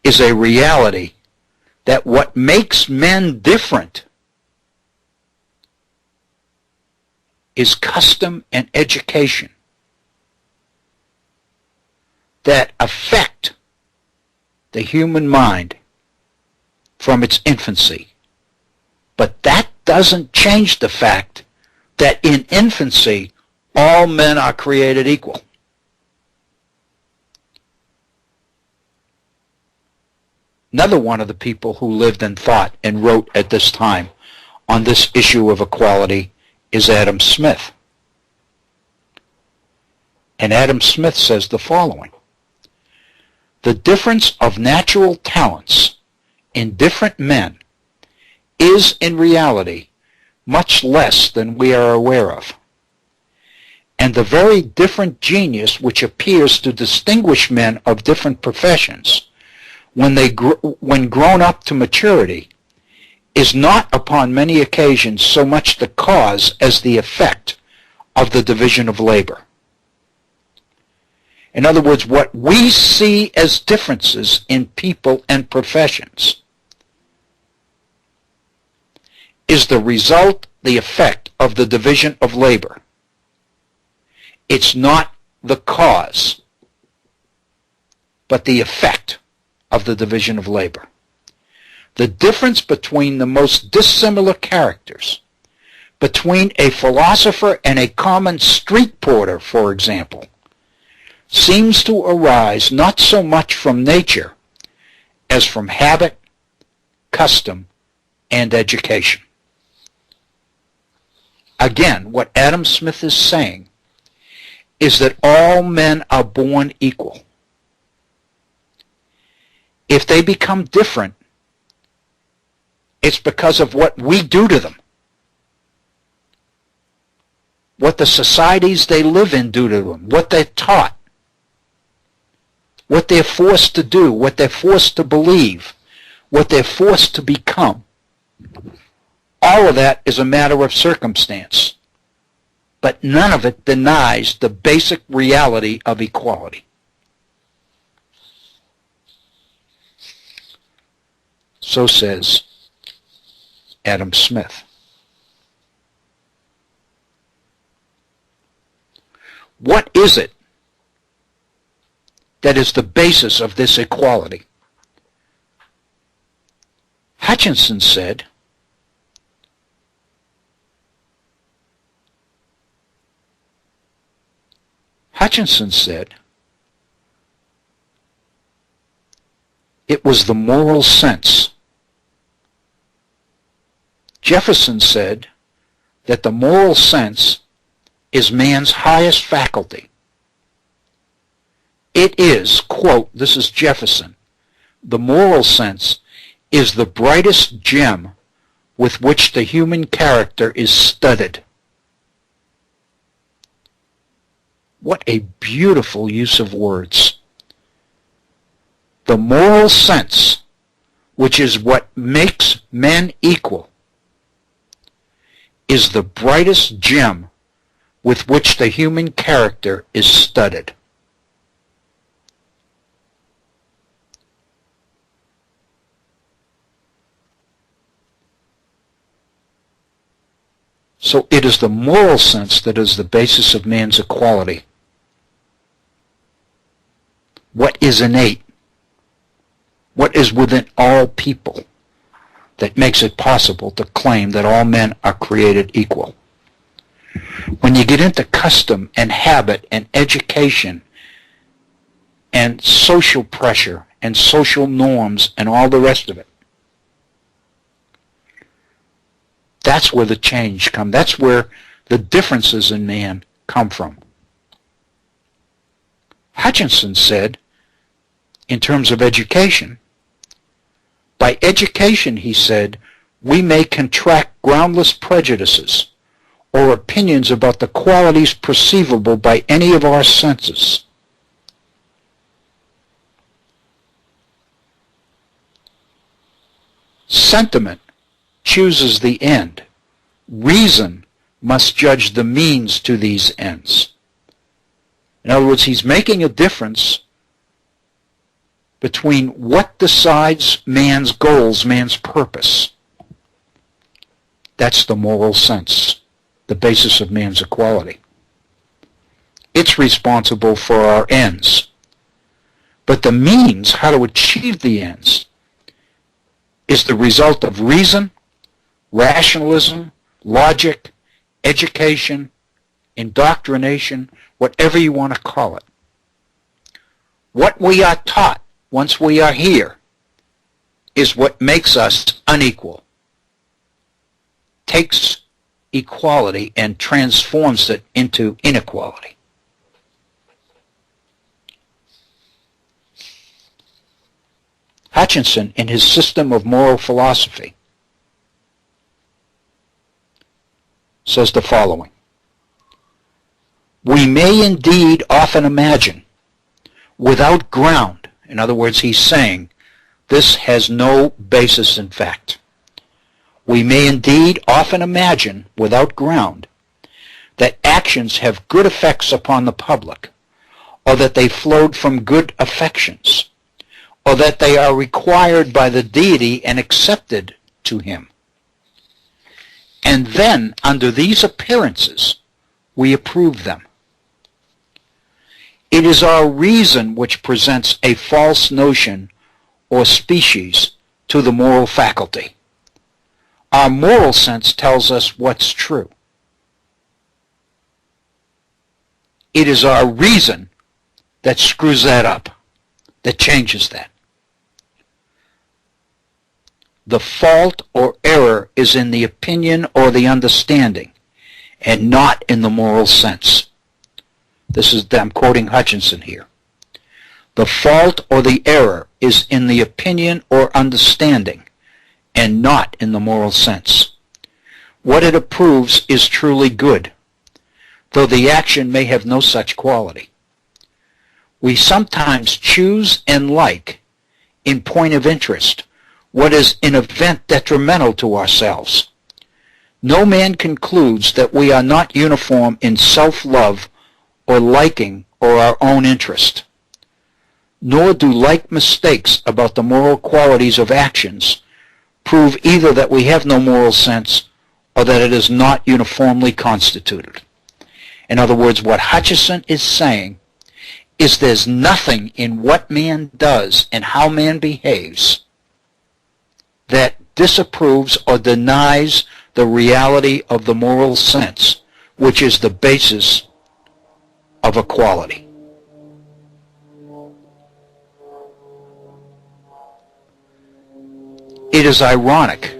is a reality that what makes men different is custom and education that affect the human mind from its infancy. But that doesn't change the fact that in infancy, all men are created equal. Another one of the people who lived and thought and wrote at this time on this issue of equality is Adam Smith. And Adam Smith says the following: the difference of natural talents in different men is in reality much less than we are aware of. And the very different genius which appears to distinguish men of different professions when grown up to maturity is not upon many occasions so much the cause as the effect of the division of labor. In other words, what we see as differences in people and professions is the result, the effect of the division of labor. It's not the cause, but the effect of the division of labor. The difference between the most dissimilar characters, between a philosopher and a common street porter, for example, seems to arise not so much from nature as from habit, custom, and education. Again, what Adam Smith is saying is that all men are born equal. If they become different, it's because of what we do to them, what the societies they live in do to them, what they're taught, what they're forced to do, what they're forced to believe, what they're forced to become, all of that is a matter of circumstance. But none of it denies the basic reality of equality. So says Adam Smith. What is it that is the basis of this equality? Hutchinson said, it was the moral sense. Jefferson said that the moral sense is man's highest faculty. It is, quote, this is Jefferson, the moral sense is the brightest gem with which the human character is studded. What a beautiful use of words. The moral sense, which is what makes men equal, is the brightest gem with which the human character is studded. So it is the moral sense that is the basis of man's equality. What is innate? What is within all people that makes it possible to claim that all men are created equal? When you get into custom and habit and education and social pressure and social norms and all the rest of it, that's where the change comes. That's where the differences in man come from. Hutchinson said, in terms of education, by education, he said, we may contract groundless prejudices or opinions about the qualities perceivable by any of our senses. Sentiment chooses the end. Reason must judge the means to these ends. In other words, he's making a difference between what decides man's goals, man's purpose. That's the moral sense, the basis of man's equality. It's responsible for our ends. But the means, how to achieve the ends, is the result of reason, rationalism, logic, education, indoctrination, whatever you want to call it. What we are taught once we are here is what makes us unequal, takes equality and transforms it into inequality. Hutchinson, in his system of moral philosophy, says the following: we may indeed often imagine, without ground, in other words, he's saying this has no basis in fact. We may indeed often imagine, without ground, that actions have good effects upon the public, or that they flowed from good affections, or that they are required by the deity and accepted to him. And then, under these appearances, we approve them. It is our reason which presents a false notion or species to the moral faculty. Our moral sense tells us what's true. It is our reason that screws that up, that changes that. The fault or error is in the opinion or the understanding, and not in the moral sense. I'm quoting Hutchinson here. The fault or the error is in the opinion or understanding, and not in the moral sense. What it approves is truly good, though the action may have no such quality. We sometimes choose and like, in point of interest, what is in event detrimental to ourselves. No man concludes that we are not uniform in self-love or liking or our own interest, nor do like mistakes about the moral qualities of actions prove either that we have no moral sense or that it is not uniformly constituted. In other words, what Hutcheson is saying is there's nothing in what man does and how man behaves that disapproves or denies the reality of the moral sense, which is the basis of equality. It is ironic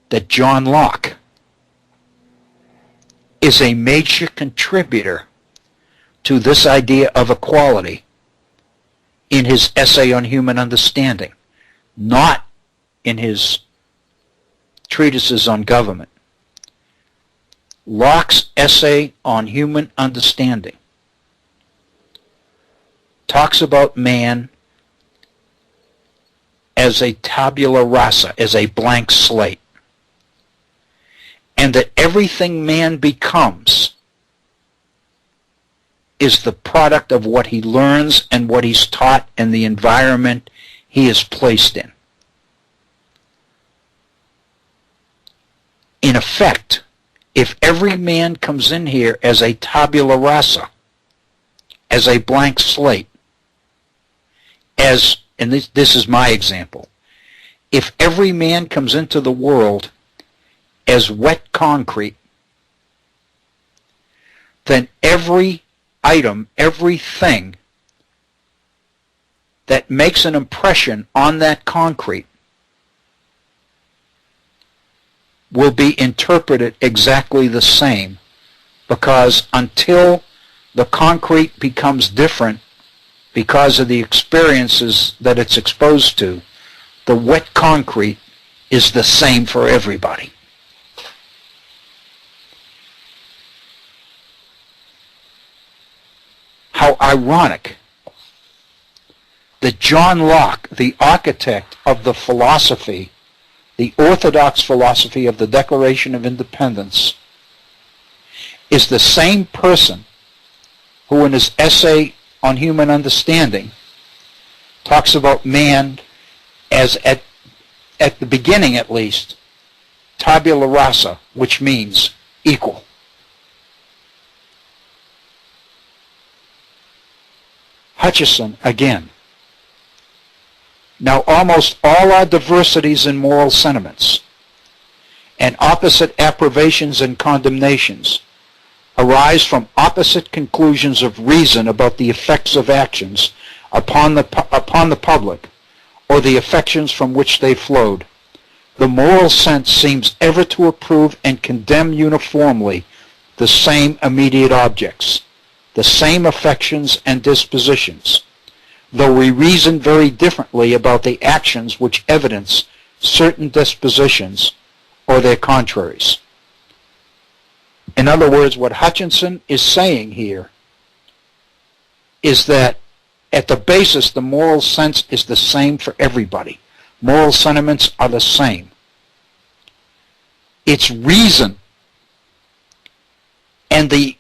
that John Locke is a major contributor to this idea of equality in his essay on human understanding, not in his treatises on government. Locke's essay on human understanding talks about man as a tabula rasa, as a blank slate, and that everything man becomes is the product of what he learns and what he's taught and the environment he is placed in. In effect, if every man comes in here as a tabula rasa, as a blank slate, and this is my example, if every man comes into the world as wet concrete, then every item, everything that makes an impression on that concrete will be interpreted exactly the same, because until the concrete becomes different because of the experiences that it's exposed to, the wet concrete is the same for everybody. How ironic that John Locke, the architect of the philosophy, the orthodox philosophy of the Declaration of Independence, is the same person who in his essay on human understanding talks about man as, at the beginning at least, tabula rasa, which means equal. Hutcheson again. Now almost all our diversities in moral sentiments and opposite approbations and condemnations arise from opposite conclusions of reason about the effects of actions upon the public or the affections from which they flowed. The moral sense seems ever to approve and condemn uniformly the same immediate objects, the same affections and dispositions, though we reason very differently about the actions which evidence certain dispositions or their contraries. In other words, what Hutcheson is saying here is that at the basis, the moral sense is the same for everybody. Moral sentiments are the same. It's reason and the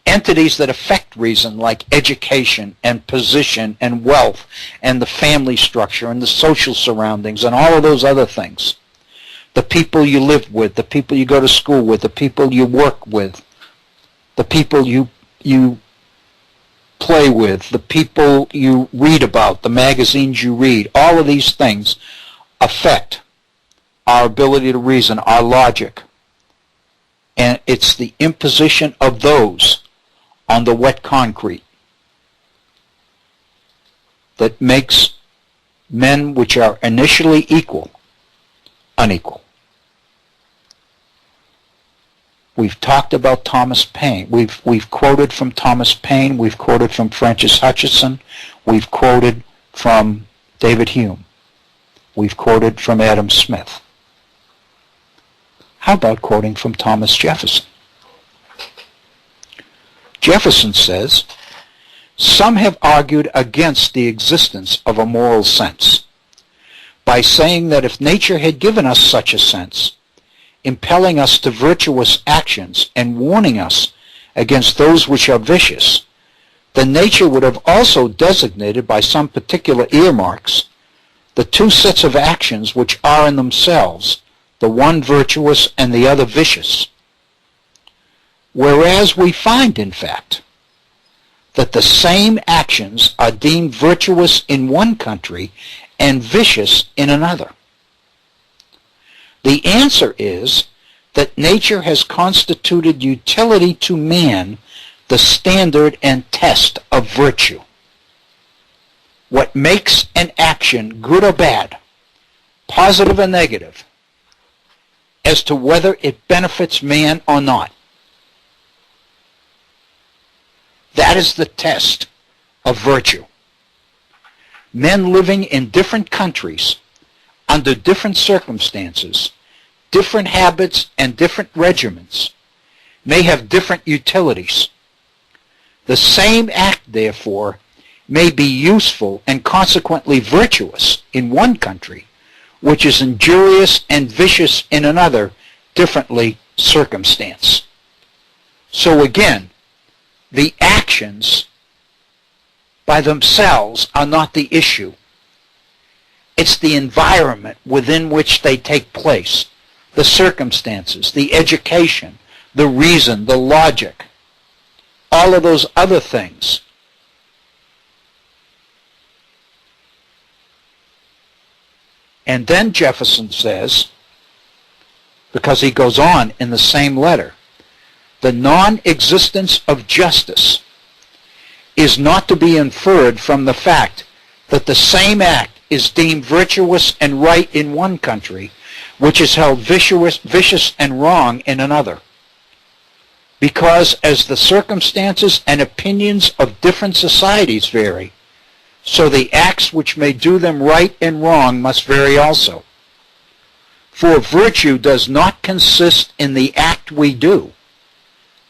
entities that affect reason, like education and position and wealth and the family structure and the social surroundings and all of those other things, the people you live with, the people you go to school with, the people you work with, the people you play with, the people you read about, the magazines you read, all of these things affect our ability to reason, our logic. And it's the imposition of those on the wet concrete that makes men which are initially equal, unequal. We've talked about Thomas Paine. We've quoted from Thomas Paine. We've quoted from Francis Hutcheson. We've quoted from David Hume. We've quoted from Adam Smith. How about quoting from Thomas Jefferson? Jefferson says, "Some have argued against the existence of a moral sense. by saying that if nature had given us such a sense, impelling us to virtuous actions and warning us against those which are vicious, then nature would have also designated by some particular earmarks the two sets of actions which are in themselves, the one virtuous and the other vicious. Whereas we find, in fact, that the same actions are deemed virtuous in one country and vicious in another. The answer is that nature has constituted utility to man the standard and test of virtue. What makes an action good or bad, positive or negative, as to whether it benefits man or not. That is the test of virtue. Men living in different countries, under different circumstances, different habits and different regiments, may have different utilities. The same act, therefore, may be useful and consequently virtuous in one country, which is injurious and vicious in another, differently circumstanced. So again, the actions by themselves are not the issue. It's the environment within which they take place, the circumstances, the education, the reason, the logic, all of those other things. And then Jefferson says, because he goes on in the same letter, the non-existence of justice is not to be inferred from the fact that the same act is deemed virtuous and right in one country, which is held vicious and wrong in another. Because as the circumstances and opinions of different societies vary, so the acts which may do them right and wrong must vary also. For virtue does not consist in the act we do,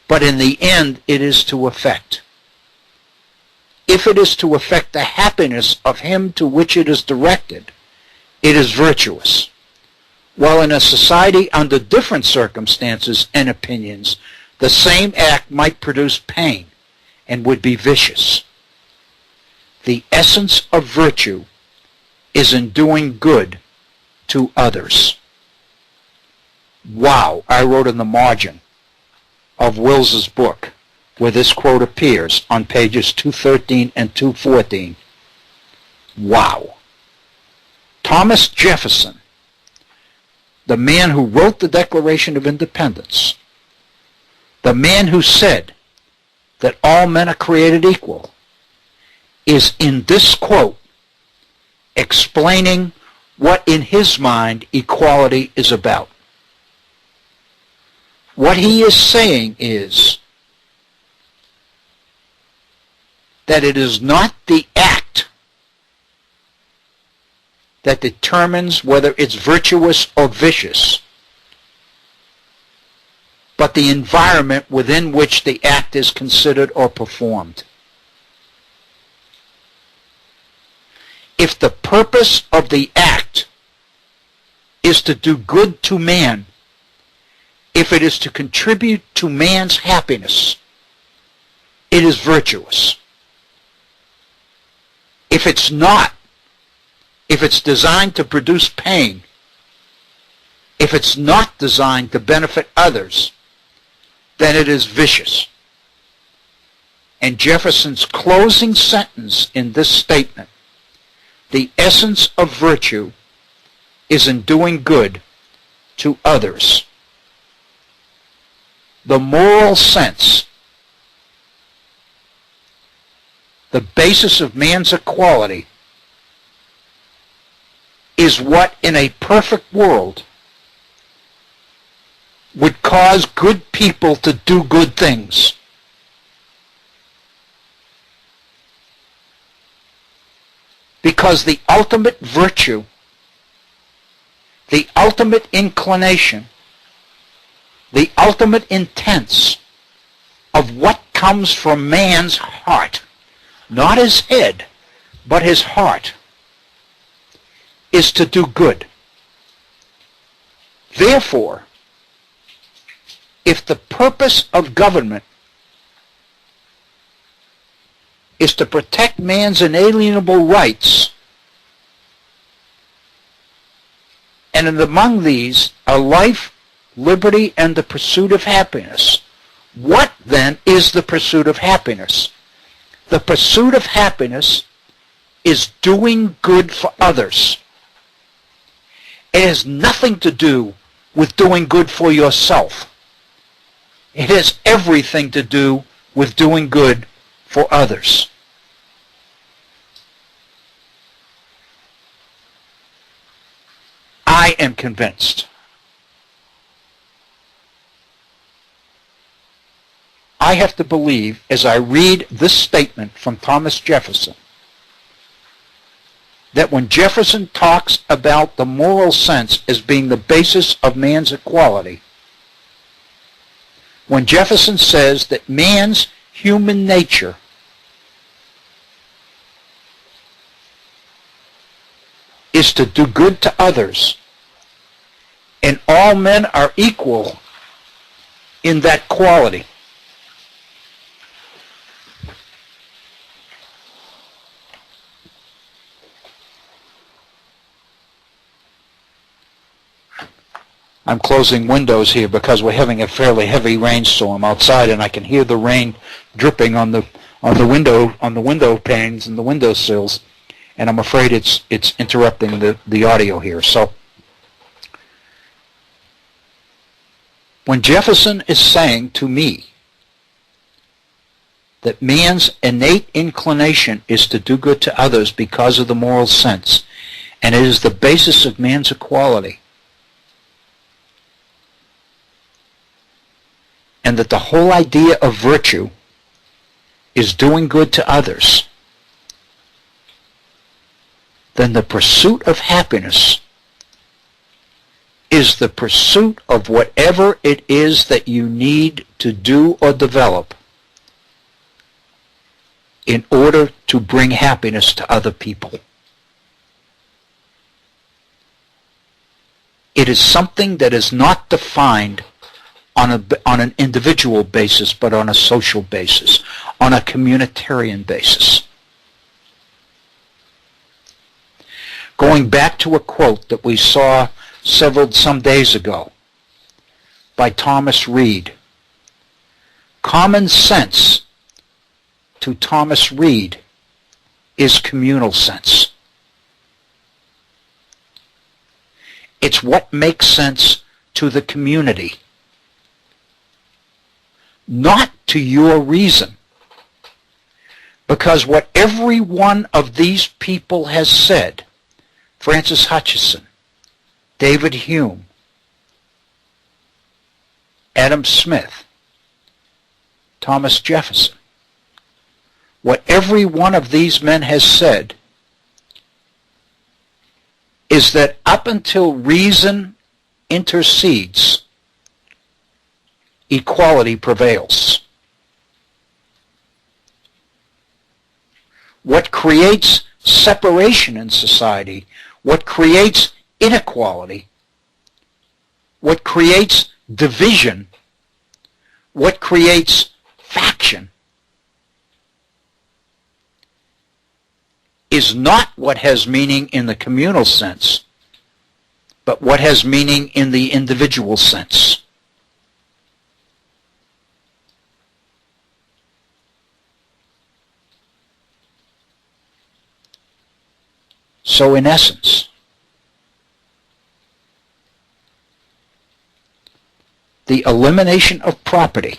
but in the end it is to effect. If it is to effect the happiness of him to which it is directed, it is virtuous. While in a society under different circumstances and opinions, the same act might produce pain and would be vicious. The essence of virtue is in doing good to others. Wow, I wrote in the margin of Wills's book, where this quote appears on pages 213 and 214. Wow. Thomas Jefferson, the man who wrote the Declaration of Independence, the man who said that all men are created equal, is in this quote explaining what in his mind equality is about. What he is saying is that it is not the act that determines whether it's virtuous or vicious, but the environment within which the act is considered or performed. If the purpose of the act is to do good to man, if it is to contribute to man's happiness, it is virtuous. If it's not, if it's designed to produce pain, if it's not designed to benefit others, then it is vicious. And Jefferson's closing sentence in this statement, the essence of virtue is in doing good to others. The moral sense, the basis of man's equality, is what in a perfect world would cause good people to do good things. Because the ultimate virtue, the ultimate inclination, the ultimate intents of what comes from man's heart, not his head, but his heart, is to do good. Therefore, if the purpose of government is to protect man's inalienable rights, and among these are life, liberty, and the pursuit of happiness, what then is the pursuit of happiness? The pursuit of happiness is doing good for others. It has nothing to do with doing good for yourself. It has everything to do with doing good for others. I am convinced. I have to believe, as I read this statement from Thomas Jefferson, that when Jefferson talks about the moral sense as being the basis of man's equality, when Jefferson says that man's human nature is to do good to others, and all men are equal in that quality, I'm closing windows here because we're having a fairly heavy rainstorm outside, and I can hear the rain dripping on the window panes and the windowsills, and I'm afraid it's interrupting the audio here. So when Jefferson is saying to me that man's innate inclination is to do good to others because of the moral sense, and it is the basis of man's equality, and that the whole idea of virtue is doing good to others, then the pursuit of happiness is the pursuit of whatever it is that you need to do or develop in order to bring happiness to other people. It is something that is not defined on an individual basis, but on a social basis, on a communitarian basis. Going back to a quote that we saw some days ago by Thomas Reed, common sense to Thomas Reed is communal sense. It's what makes sense to the community, not to your reason. Because what every one of these people has said, Francis Hutcheson, David Hume, Adam Smith, Thomas Jefferson, what every one of these men has said is that up until reason intercedes, equality prevails. What creates separation in society, what creates inequality, what creates division, what creates faction, is not what has meaning in the communal sense, but what has meaning in the individual sense. So in essence, the elimination of property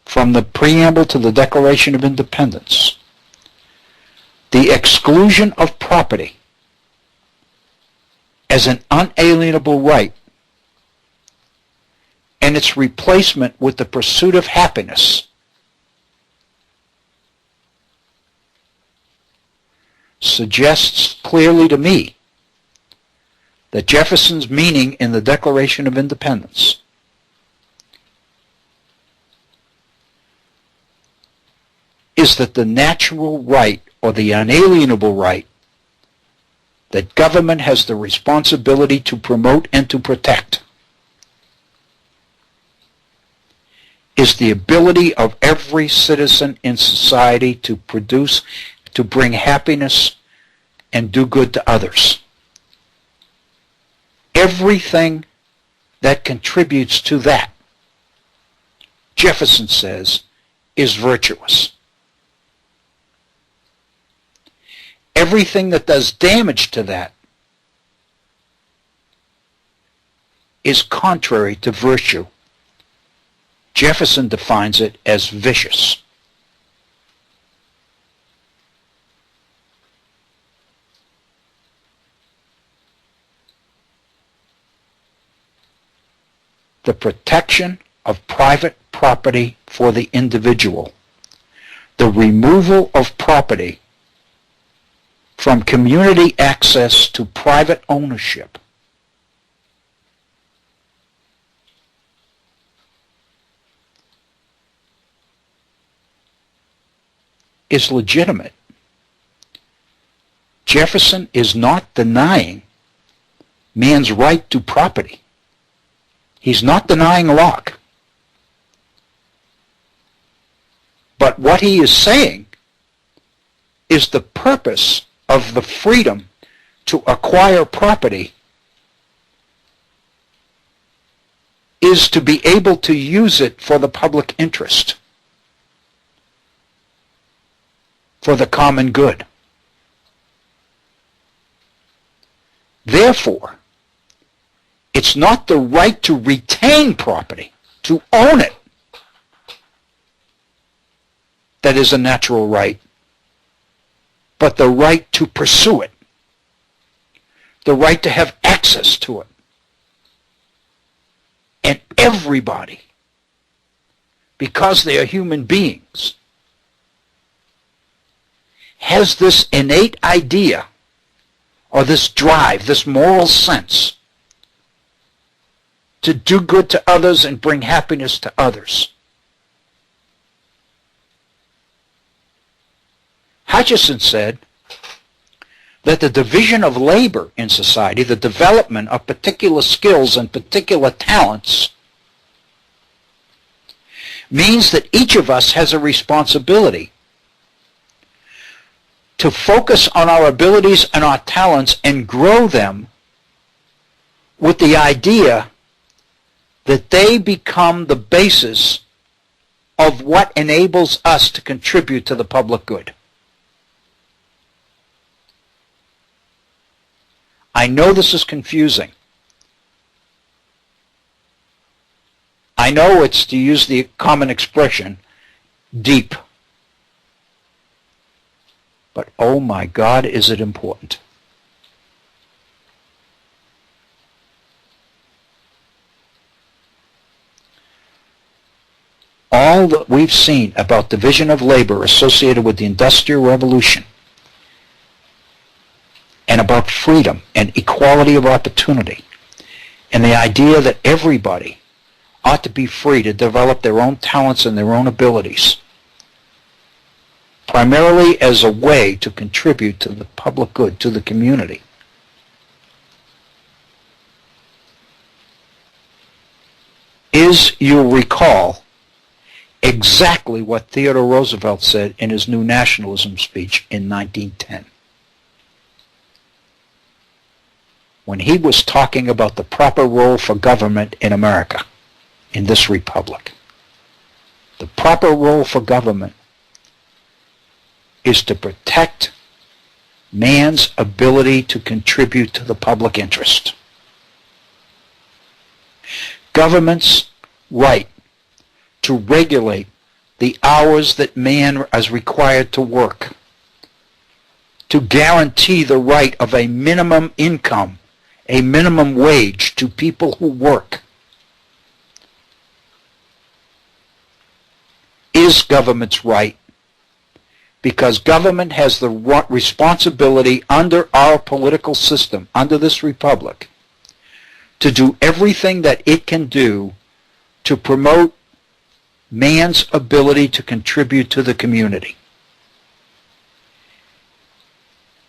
from the preamble to the Declaration of Independence, the exclusion of property as an unalienable right, and its replacement with the pursuit of happiness suggests clearly to me that Jefferson's meaning in the Declaration of Independence is that the natural right or the unalienable right that government has the responsibility to promote and to protect is the ability of every citizen in society to produce, to bring happiness and do good to others. Everything that contributes to that, Jefferson says, is virtuous. Everything that does damage to that is contrary to virtue. Jefferson defines it as vicious. The protection of private property for the individual, the removal of property from community access to private ownership, is legitimate. Jefferson is not denying man's right to property. He's not denying Locke. But what he is saying is the purpose of the freedom to acquire property is to be able to use it for the public interest, for the common good. Therefore, it's not the right to retain property, to own it, that is a natural right, but the right to pursue it, the right to have access to it. And everybody, because they are human beings, has this innate idea or this drive, this moral sense to do good to others and bring happiness to others. Hutcheson said that the division of labor in society, the development of particular skills and particular talents, means that each of us has a responsibility to focus on our abilities and our talents and grow them with the idea that they become the basis of what enables us to contribute to the public good. I know this is confusing. I know it's, to use the common expression, deep. But oh my God, is it important. All that we've seen about division of labor associated with the Industrial Revolution and about freedom and equality of opportunity and the idea that everybody ought to be free to develop their own talents and their own abilities, primarily as a way to contribute to the public good, to the community, is, you'll recall, exactly what Theodore Roosevelt said in his New Nationalism speech in 1910. When he was talking about the proper role for government in America, in this republic. The proper role for government is to protect man's ability to contribute to the public interest. Government's right to regulate the hours that man is required to work, to guarantee the right of a minimum income, a minimum wage to people who work, is government's right, because government has the responsibility under our political system, under this republic, to do everything that it can do to promote man's ability to contribute to the community.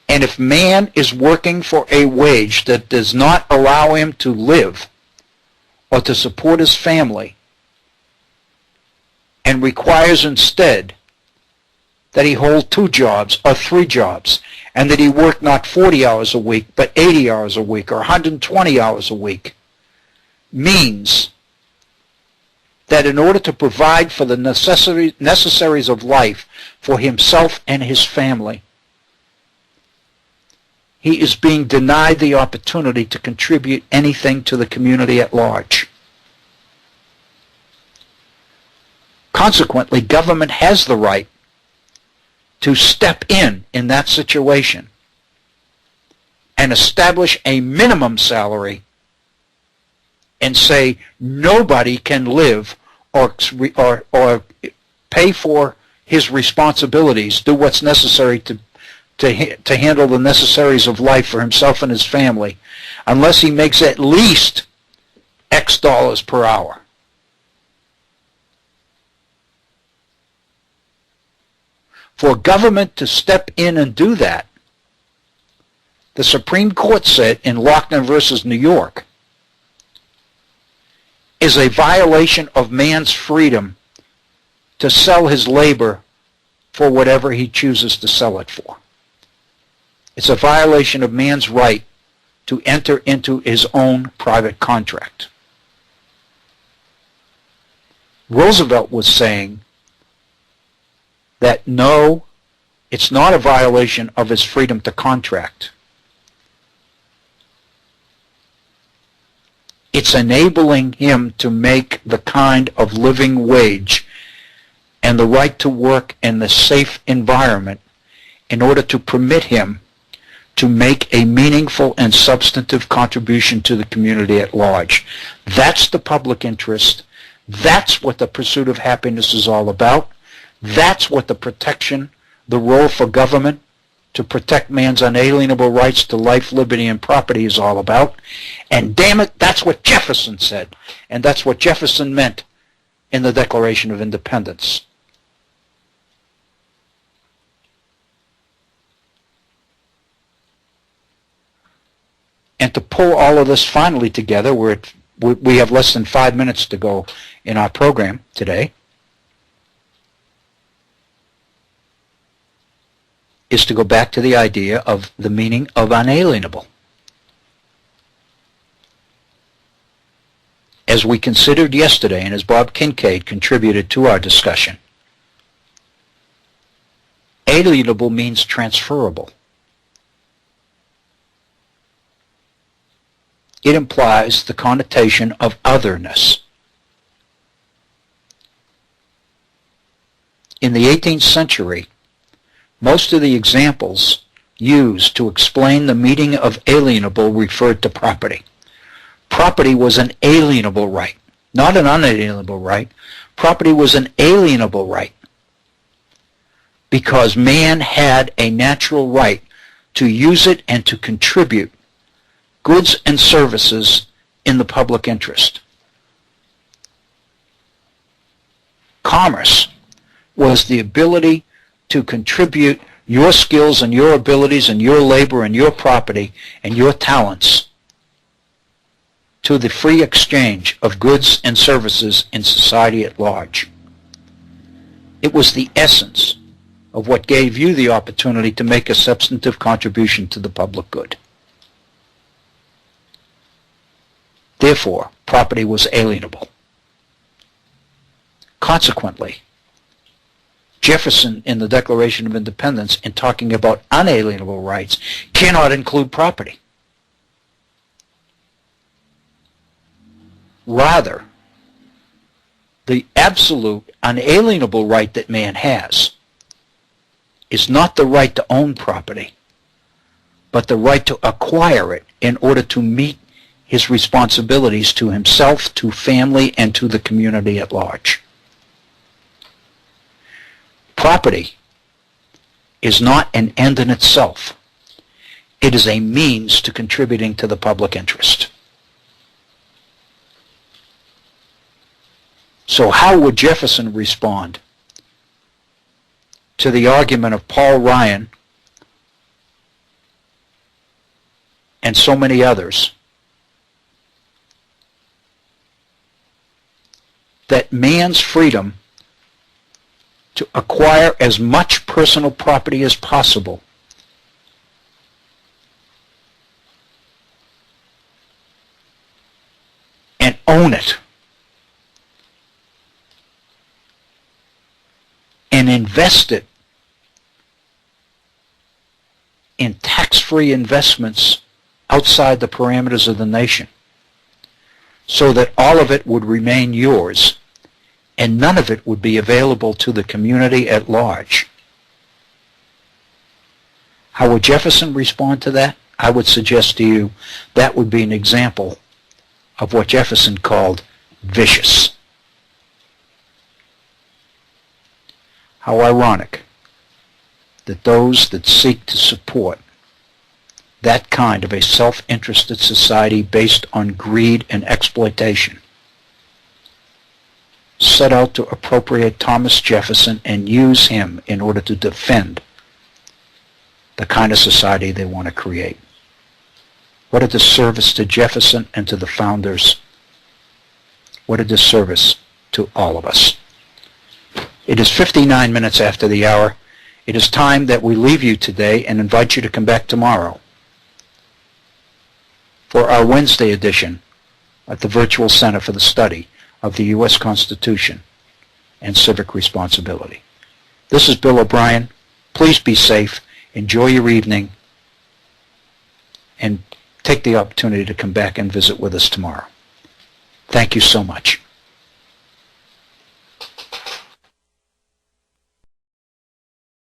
And if man is working for a wage that does not allow him to live or to support his family, and requires instead that he hold 2 jobs or 3 jobs, and that he work not 40 hours a week, but 80 hours a week or 120 hours a week, means that in order to provide for the necessaries of life for himself and his family, he is being denied the opportunity to contribute anything to the community at large. Consequently, government has the right to step in that situation and establish a minimum salary and say nobody can live or pay for his responsibilities, do what's necessary to handle the necessaries of life for himself and his family, unless he makes at least X dollars per hour. For government to step in and do that, the Supreme Court said in Locke versus New York, is a violation of man's freedom to sell his labor for whatever he chooses to sell it for. It's a violation of man's right to enter into his own private contract. Roosevelt was saying that no, it's not a violation of his freedom to contract. It's enabling him to make the kind of living wage and the right to work in the safe environment in order to permit him to make a meaningful and substantive contribution to the community at large. That's the public interest. That's what the pursuit of happiness is all about. That's what the role for government to protect man's unalienable rights to life, liberty, and property is all about. And damn it, that's what Jefferson said. And that's what Jefferson meant in the Declaration of Independence. And to pull all of this finally together, we have less than 5 minutes to go in our program today, is to go back to the idea of the meaning of unalienable. As we considered yesterday, and as Bob Kincaid contributed to our discussion, alienable means transferable. It implies the connotation of otherness. In the 18th century, most of the examples used to explain the meaning of alienable referred to property. Property was an alienable right, not an unalienable right. Property was an alienable right because man had a natural right to use it and to contribute goods and services in the public interest. Commerce was the ability to contribute your skills and your abilities and your labor and your property and your talents to the free exchange of goods and services in society at large. It was the essence of what gave you the opportunity to make a substantive contribution to the public good. Therefore, property was alienable. Consequently, Jefferson, in the Declaration of Independence, in talking about unalienable rights, cannot include property. Rather, the absolute unalienable right that man has is not the right to own property, but the right to acquire it in order to meet his responsibilities to himself, to family, and to the community at large. Property is not an end in itself. It is a means to contributing to the public interest. So how would Jefferson respond to the argument of Paul Ryan and so many others, that man's freedom to acquire as much personal property as possible and own it and invest it in tax-free investments outside the parameters of the nation, so that all of it would remain yours and none of it would be available to the community at large. How would Jefferson respond to that? I would suggest to you that would be an example of what Jefferson called vicious. How ironic that those that seek to support that kind of a self-interested society based on greed and exploitation set out to appropriate Thomas Jefferson and use him in order to defend the kind of society they want to create. What a disservice to Jefferson and to the founders. What a disservice to all of us. It is 59 minutes after the hour. It is time that we leave you today and invite you to come back tomorrow for our Wednesday edition at the Virtual Center for the Study of the U.S. Constitution and Civic Responsibility. This is Bill O'Brien. Please be safe, enjoy your evening, and take the opportunity to come back and visit with us tomorrow. Thank you so much.